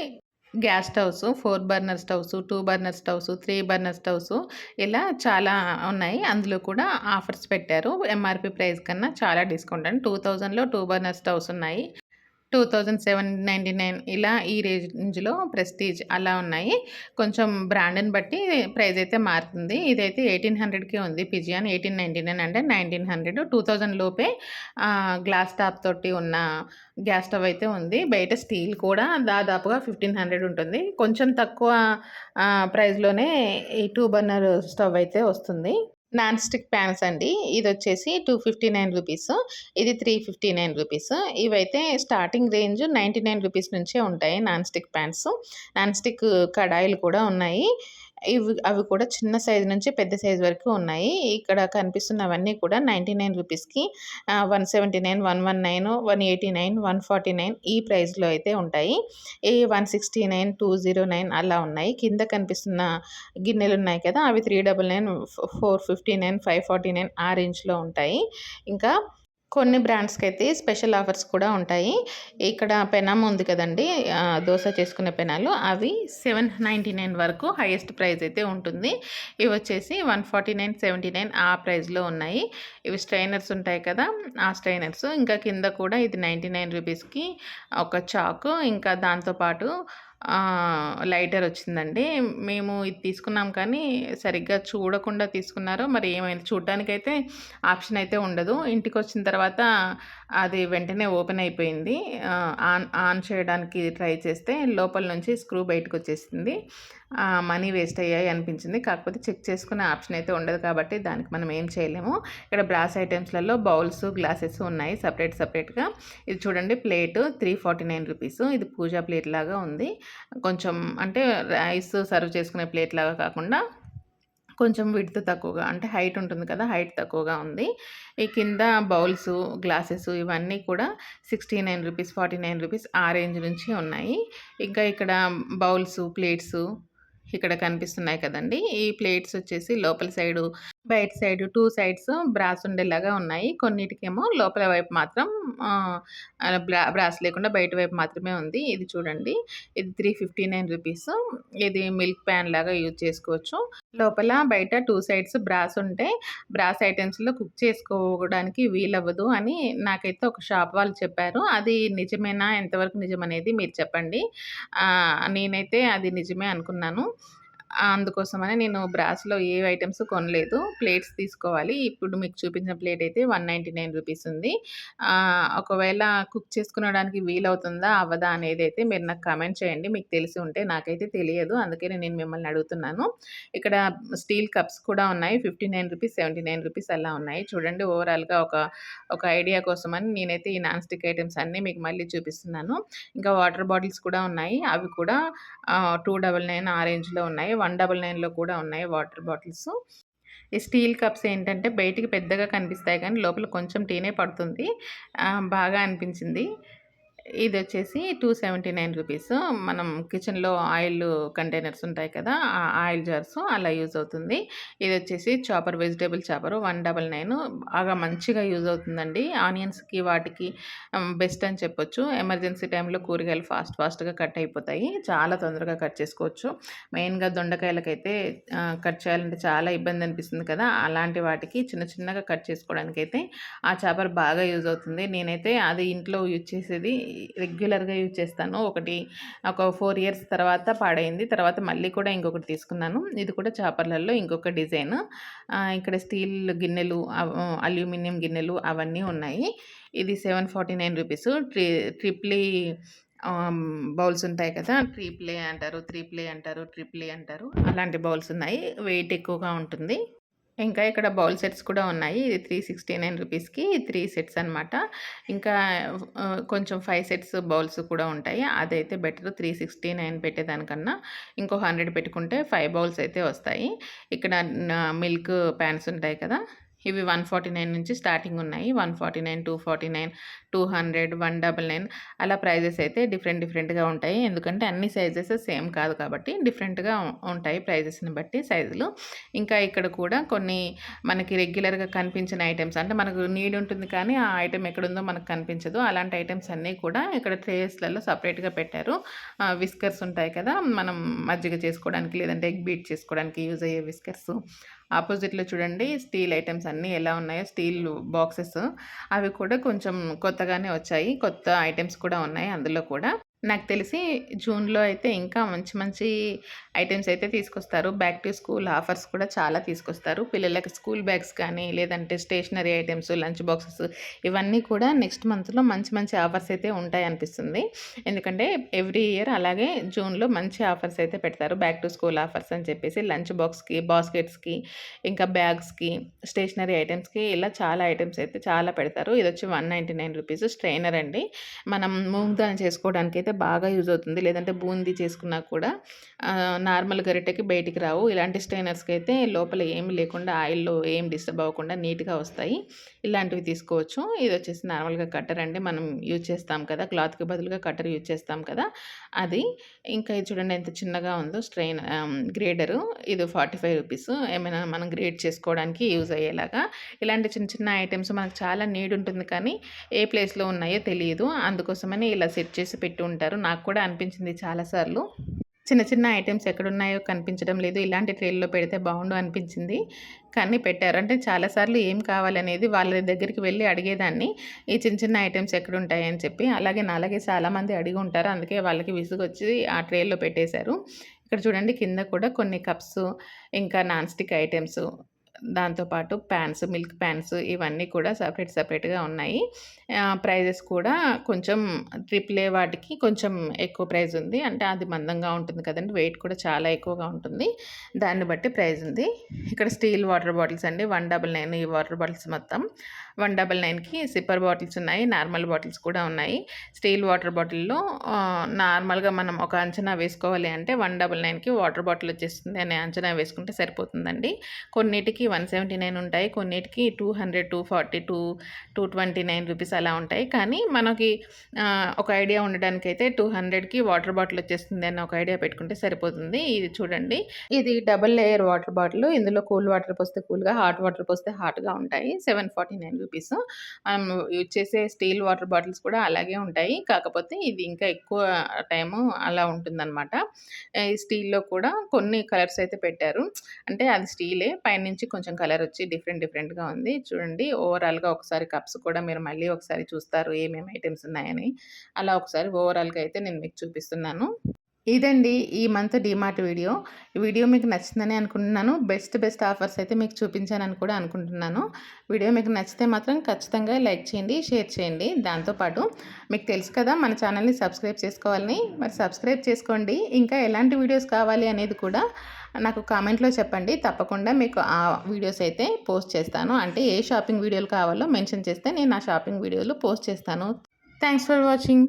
Gas stoves, 4 burner stoves, 2 burner stoves, 3 burner stoves ఇలా చాలా ఉన్నాయి. అందులో కూడా ఆఫర్స్ పెట్టారు. ఎంఆర్‌పీ ప్రైస్ కన్నా చాలా డిస్కౌంట్ అండి. 2000లో 2 బర్నర్ స్టవ్స్ ఉన్నాయి. 2799 ఇలా ఈ రేంజ్‌లో ప్రెస్టీజ్ అలా ఉన్నాయి. కొంచెం బ్రాండ్‌ని బట్టి ప్రైస్ అయితే మారుతుంది. ఇదైతే 1800కే ఉంది. పిజియాన్ 1899 అంటే 1900, 2000 లోపే గ్లాస్ టాప్ తోటి ఉన్న గ్యాస్ స్టవ్ అయితే ఉంది. బయట స్టీల్ కూడా దాదాపుగా 1500 ఉంటుంది. కొంచెం తక్కువ ప్రైస్‌లోనే ఈ 2 బర్నర్ స్టవ్ అయితే వస్తుంది. నాన్ స్టిక్ ప్యాన్స్ అండి. ఇదొచ్చేసి రూ. 259, ఇది రూ. 359. ఇవైతే స్టార్టింగ్ రేంజ్ రూ. 99 నుంచే ఉంటాయి non stick pans. Non stick కడాయిలు కూడా ఉన్నాయి. అవి కూడా చిన్న సైజు నుంచి పెద్ద సైజు వరకు ఉన్నాయి. ఇక్కడ కనిపిస్తున్నవన్నీ కూడా రూ. 99కి 179, 119, 189, 149 ఈ ప్రైస్‌లో అయితే ఉంటాయి. ఈ 169, 209 అలా ఉన్నాయి. కింద కనిపిస్తున్న గిన్నెలున్నాయి కదా! అవి 399, 459, 549 ఆ రేంజ్‌లో ఉంటాయి. ఇంకా కొన్ని బ్రాండ్స్‌కైతే స్పెషల్ ఆఫర్స్ కూడా ఉంటాయి. ఇక్కడ పెనం ఉంది కదండీ! దోస చేసుకునే పెనాలు అవి 799 వరకు హైయెస్ట్ ప్రైస్ అయితే ఉంటుంది. ఇవొచ్చేసి 149, 79 ఆ ప్రైస్‌లో ఉన్నాయి. ఇవి స్ట్రైనర్స్ ఉంటాయి కదా! ఆ స్ట్రైనర్స్. ఇంకా కింద కూడా ఇది రూ. 99కి ఒక చాకు, ఇంకా దాంతో పాటు లైటర్ వచ్చిందండి. మేము ఇది తీసుకున్నాం కానీ సరిగ్గా చూడకుండా తీసుకున్నారో మరి ఏమైంది, చూడటానికైతే ఆప్షన్ అయితే ఉండదు. ఇంటికొచ్చిన తర్వాత అది వెంటనే ఓపెన్ అయిపోయింది. ఆన్ చేయడానికి ట్రై చేస్తే లోపల నుంచి స్క్రూ బయటకొచ్చేసింది. మనీ వేస్ట్ అయ్యాయి అనిపించింది. కాకపోతే చెక్ చేసుకునే ఆప్షన్ అయితే ఉండదు కాబట్టి దానికి మనం ఏం చేయలేము. ఇక్కడ బ్రాస్ ఐటెమ్స్‌లలో బౌల్స్, గ్లాసెస్ ఉన్నాయి సెపరేట్‌గా. ఇది చూడండి ప్లేట్ రూ. 349. ఇది పూజా ప్లేట్ లాగా ఉంది. కొంచెం అంటే రైస్ సర్వ్ చేసుకునే ప్లేట్ లాగా కాకుండా కొంచెం విడ్త్ తక్కువగా, అంటే హైట్ ఉంటుంది కదా! హైట్ తక్కువగా ఉంది. ఈ కింద బౌల్స్, గ్లాసెస్ ఇవన్నీ కూడా రూ. 69, రూ. 49 ఆ రేంజ్ నుంచి ఉన్నాయి. ఇంకా ఇక్కడ బౌల్స్, ప్లేట్స్ ఇక్కడ కనిపిస్తున్నాయి కదండీ! ఈ ప్లేట్స్ వచ్చేసి లోపల సైడు బయట సైడ్ 2 సైడ్స్ బ్రాస్ ఉండేలాగా ఉన్నాయి. కొన్నిటికేమో లోపల వైపు మాత్రం ఆహ్, ఆహ్, బ్రాస్ లేకుండా బయట వైపు మాత్రమే ఉంది. ఇది చూడండి. ఇది 359 రూపీస్. ఇది మిల్క్ ప్యాన్ లాగా యూజ్ చేసుకోవచ్చు. లోపల బయట 2 సైడ్స్ బ్రాస్ ఉంటే బ్రాస్ ఐటెమ్స్‌లో కుక్ చేసుకోవడానికి వీలవ్వదు అని నాకైతే ఒక షాప్ వాళ్ళు చెప్పారు. అది నిజమేనా? ఎంతవరకు నిజమనేది మీరు చెప్పండి. నేనైతే అది నిజమే అనుకున్నాను. అందుకోసమని నేను బ్రాస్‌లో ఏ ఐటెమ్స్ కొనలేదు. ప్లేట్స్ తీసుకోవాలి. ఇప్పుడు మీకు చూపించిన ప్లేట్ అయితే 199 రూపీస్ ఉంది. ఒకవేళ కుక్ చేసుకునడానికి వీలవుతుందా? అవ్వదా? అనేదైతే మీరు నాకు కామెంట్ చేయండి. మీకు తెలిసి ఉంటే. నాకైతే తెలియదు. అందుకనే నేను మిమ్మల్ని అడుగుతున్నాను. ఇక్కడ స్టీల్ కప్స్ కూడా ఉన్నాయి. 59 రూపీస్, 79 రూపీస్ అలా ఉన్నాయి. చూడండి ఓవరాల్‌గా ఒక ఐడియా కోసమని నేనైతే ఈ నాన్ స్టిక్ ఐటెమ్స్ అన్నీ మీకు మళ్ళీ చూపిస్తున్నాను. ఇంకా వాటర్ బాటిల్స్ కూడా ఉన్నాయి. అవి కూడా 299 ఆ రేంజ్‌లో ఉన్నాయి. 199లో కూడా ఉన్నాయి వాటర్ బాటిల్స్. ఈ స్టీల్ కప్స్ ఏంటంటే బయటికి పెద్దగా కనిపిస్తాయి కానీ లోపల కొంచెం టీనే పడుతుంది. బాగా అనిపించింది. ఇదొచ్చేసి 279 రూపీస్. మనం కిచెన్‌లో ఆయిల్ కంటైనర్స్ ఉంటాయి కదా! ఆ ఆయిల్ జార్స్ అలా యూజ్ అవుతుంది. ఇదొచ్చేసి చాపర్ వెజిటబుల్ చాపరు 199 బాగా మంచిగా యూజ్ అవుతుందండి. ఆనియన్స్‌కి వాటికి బెస్ట్ అని చెప్పొచ్చు. ఎమర్జెన్సీ టైంలో కూరగాయలు ఫాస్ట్‌గా కట్ అయిపోతాయి. చాలా తొందరగా కట్ చేసుకోవచ్చు. మెయిన్‌గా దొండకాయలకైతే కట్ చేయాలంటే చాలా ఇబ్బంది అనిపిస్తుంది కదా! అలాంటి వాటికి చిన్నగా కట్ చేసుకోవడానికైతే ఆ చాపర్ బాగా యూజ్ అవుతుంది. నేనైతే అది ఇంట్లో యూజ్ చేసేది రెగ్యులర్‌గా యూజ్ చేస్తాను. ఒక 4 ఇయర్స్ తర్వాత పాడైంది. తర్వాత మళ్ళీ కూడా ఇంకొకటి తీసుకున్నాను. ఇది కూడా చాపర్‌లలో ఇంకొక డిజైన్. ఇక్కడ స్టీల్ గిన్నెలు, అల్యూమినియం గిన్నెలు అవన్నీ ఉన్నాయి. ఇది 749 రూపీస్. ట్రిప్లీ బౌల్స్ ఉంటాయి కదా! ట్రిప్లే అంటారు, ట్రిప్లీ అంటారు. అలాంటి బౌల్స్ ఉన్నాయి. వెయిట్ ఎక్కువగా ఉంటుంది. ఇంకా ఇక్కడ బౌల్ సెట్స్ కూడా ఉన్నాయి. ఇది 369 రూపీస్‌కి 3 సెట్స్ అనమాట. ఇంకా కొంచెం 5 సెట్స్ బౌల్స్ కూడా ఉంటాయి. అదైతే బెటర్ 369 పెట్టేదానికన్నా ఇంకో 100 పెట్టుకుంటే 5 బౌల్స్ అయితే వస్తాయి. ఇక్కడ మిల్క్ ప్యాన్స్ ఉంటాయి కదా! ఇవి 149 నుంచి స్టార్టింగ్ ఉన్నాయి. 149, 249, 200, 199 అలా ప్రైజెస్ అయితే డిఫరెంట్‌గా ఉంటాయి. ఎందుకంటే అన్ని సైజెస్ సేమ్ కాదు కాబట్టి డిఫరెంట్‌గా ఉంటాయి ప్రైజెస్‌ని బట్టి సైజులు. ఇంకా ఇక్కడ కూడా కొన్ని మనకి రెగ్యులర్‌గా కనిపించిన ఐటెమ్స్ అంటే మనకు నీడ్ ఉంటుంది కానీ ఆ ఐటెమ్ ఎక్కడుందో మనకు కనిపించదు. అలాంటి ఐటెమ్స్ అన్నీ కూడా ఇక్కడ ట్రేస్‌లలో సెపరేట్‌గా పెట్టారు. విస్కర్స్ ఉంటాయి కదా! మనం మజ్జిగ చేసుకోవడానికి లేదంటే ఎగ్ బీట్ చేసుకోవడానికి యూజ్ అయ్యే విస్కర్స్. ఆపోజిట్‌లో చూడండి స్టీల్ ఐటెమ్స్ అన్నీ ఎలా ఉన్నాయో స్టీల్ బాక్సెస్ అవి కూడా కొంచెం కొత్తగానే వచ్చాయి. కొత్త ఐటెమ్స్ కూడా ఉన్నాయి అందులో కూడా. నాకు తెలిసి జూన్‌లో అయితే ఇంకా మంచి ఐటెమ్స్ అయితే తీసుకొస్తారు. బ్యాక్ టు స్కూల్ ఆఫర్స్ కూడా చాలా తీసుకొస్తారు. పిల్లలకి స్కూల్ బ్యాగ్స్ కానీ, లేదంటే స్టేషనరీ ఐటెమ్స్, లంచ్ బాక్సెస్ ఇవన్నీ కూడా నెక్స్ట్ మంత్‌లో మంచి ఆఫర్స్ అయితే ఉంటాయనిపిస్తుంది. ఎందుకంటే ఎవ్రీ ఇయర్ అలాగే జూన్‌లో మంచి ఆఫర్స్ అయితే పెడతారు. బ్యాక్ టు స్కూల్ ఆఫర్స్ అని చెప్పేసి లంచ్ బాక్స్‌కి, బాస్కెట్స్‌కి, ఇంకా బ్యాగ్స్‌కి, స్టేషనరీ ఐటెమ్స్‌కి ఇలా చాలా ఐటెమ్స్ అయితే చాలా పెడతారు. ఇదొచ్చి 199 రూపీస్ స్ట్రెయినర్ అండి. మనం మూంగ్ దాల్ చేసుకోవడానికైతే బాగా యూజ్ అవుతుంది. లేదంటే బూందీ చేసుకున్నా కూడా నార్మల్ గరిటెకి బయటికి రావు. ఇలాంటి స్ట్రైనర్స్‌కి అయితే లోపల ఏమి లేకుండా ఆయిల్‌లో ఏం డిస్టర్బ్ అవ్వకుండా నీట్‌గా వస్తాయి. ఇలాంటివి తీసుకోవచ్చు. ఇది వచ్చేసి నార్మల్‌గా కట్టర్ అండి. మనం యూజ్ చేస్తాం కదా! క్లాత్‌కి బదులుగా కట్టర్ యూజ్ చేస్తాం కదా! అది. ఇంకా ఇది చూడండి ఎంత చిన్నగా ఉందో గ్రేడరు. ఇది 45 రూపీస్. ఏమైనా మనం గ్రేడ్ చేసుకోవడానికి యూజ్ అయ్యేలాగా. ఇలాంటి చిన్న ఐటెమ్స్ మనకు చాలా నీడ్ ఉంటుంది కానీ ఏ ప్లేస్‌లో ఉన్నాయో తెలియదు. అందుకోసమని ఇలా సెట్ చేసి పెట్టి ఉంటారు. నాకు కూడా అనిపించింది చాలా సార్లు. చిన్న ఐటెమ్స్ ఎక్కడున్నాయో కనిపించడం లేదు. ఇలాంటి ట్రేల్లో పెడితే బావుండు అనిపించింది. కానీ పెట్టారు. అంటే చాలా సార్లు ఏం కావాలనేది వాళ్ళ దగ్గరికి వెళ్లి అడిగేదాన్ని. ఈ చిన్న ఐటెమ్స్ ఎక్కడుంటాయని చెప్పి. అలాగే నాలాగే చాలామంది అడిగి ఉంటారు. అందుకే వాళ్ళకి విసుగొచ్చి ఆ ట్రేలో పెట్టేశారు. ఇక్కడ చూడండి కింద కూడా కొన్ని కప్స్, ఇంకా నాన్ స్టిక్ ఐటెమ్స్, దాంతో పాటు ప్యాన్స్, మిల్క్ ప్యాన్స్ ఇవన్నీ కూడా సెపరేట్‌గా ఉన్నాయి. ప్రైజెస్ కూడా కొంచెం ట్రిపుల్ ఏ వాటికి కొంచెం ఎక్కువ ప్రైజ్ ఉంది. అంటే అది మందంగా ఉంటుంది కదండీ! వెయిట్ కూడా చాలా ఎక్కువగా ఉంటుంది. దాన్ని బట్టి ప్రైజ్ ఉంది. ఇక్కడ స్టీల్ వాటర్ బాటిల్స్ అండి 199 ఈ వాటర్ బాటిల్స్ మొత్తం. 199కి సిప్పర్ బాటిల్స్ ఉన్నాయి, నార్మల్ బాటిల్స్ కూడా ఉన్నాయి. స్టీల్ వాటర్ బాటిల్‌లో నార్మల్‌గా మనం ఒక అంచనా వేసుకోవాలి అంటే 199కి వాటర్ బాటిల్ వచ్చేస్తుంది అనే అంచనా వేసుకుంటే సరిపోతుందండి. కొన్నిటికి 179 ఉంటాయి, కొన్నిటికి 200, 240, 229 రూపీస్ అలా ఉంటాయి. కానీ మనకి ఒక ఐడియా ఉండడానికైతే 200కి వాటర్ బాటిల్ వచ్చేస్తుంది అని ఒక ఐడియా పెట్టుకుంటే సరిపోతుంది. ఇది చూడండి, ఇది డబుల్ లేయర్ వాటర్ బాటిల్. ఇందులో కూల్ వాటర్ పోస్తే కూల్‌గా, హాట్ వాటర్ పోస్తే హాట్‌గా ఉంటాయి. 749 రూపీస్. మనం యూజ్ చేసే స్టీల్ వాటర్ బాటిల్స్ కూడా అలాగే ఉంటాయి. కాకపోతే ఇది ఇంకా ఎక్కువ టైము అలా ఉంటుందనమాట. ఈ స్టీల్‌లో కూడా కొన్ని కలర్స్ అయితే పెట్టారు. అంటే అది స్టీలే, పైనుంచి కొంచెం కలర్ వచ్చి డిఫరెంట్‌గా ఉంది. చూడండి, ఓవరాల్‌గా ఒకసారి కప్స్ కూడా మీరు మళ్ళీ ఒకసారి చూస్తారు ఏమేమి ఐటెమ్స్ ఉన్నాయని. అలా ఒకసారి ఓవరాల్‌గా అయితే నేను మీకు చూపిస్తున్నాను. ఇదండి ఈ మంత్ డీమార్ట్ వీడియో. ఈ వీడియో మీకు నచ్చిందని అనుకుంటున్నాను. బెస్ట్ ఆఫర్స్ అయితే మీకు చూపించానని కూడా అనుకుంటున్నాను. వీడియో మీకు నచ్చితే మాత్రం ఖచ్చితంగా లైక్ చేయండి, షేర్ చేయండి. దాంతోపాటు మీకు తెలుసు కదా మన ఛానల్‌ని సబ్స్క్రైబ్ చేసుకోవాలని. మరి సబ్స్క్రైబ్ చేసుకోండి. ఇంకా ఎలాంటి వీడియోస్ కావాలి అనేది కూడా నాకు కామెంట్‌లో చెప్పండి. తప్పకుండా మీకు ఆ వీడియోస్ అయితే పోస్ట్ చేస్తాను. అంటే ఏ షాపింగ్ వీడియోలు కావాలో మెన్షన్ చేస్తే నేను ఆ షాపింగ్ వీడియోలు పోస్ట్ చేస్తాను. Thanks for watching.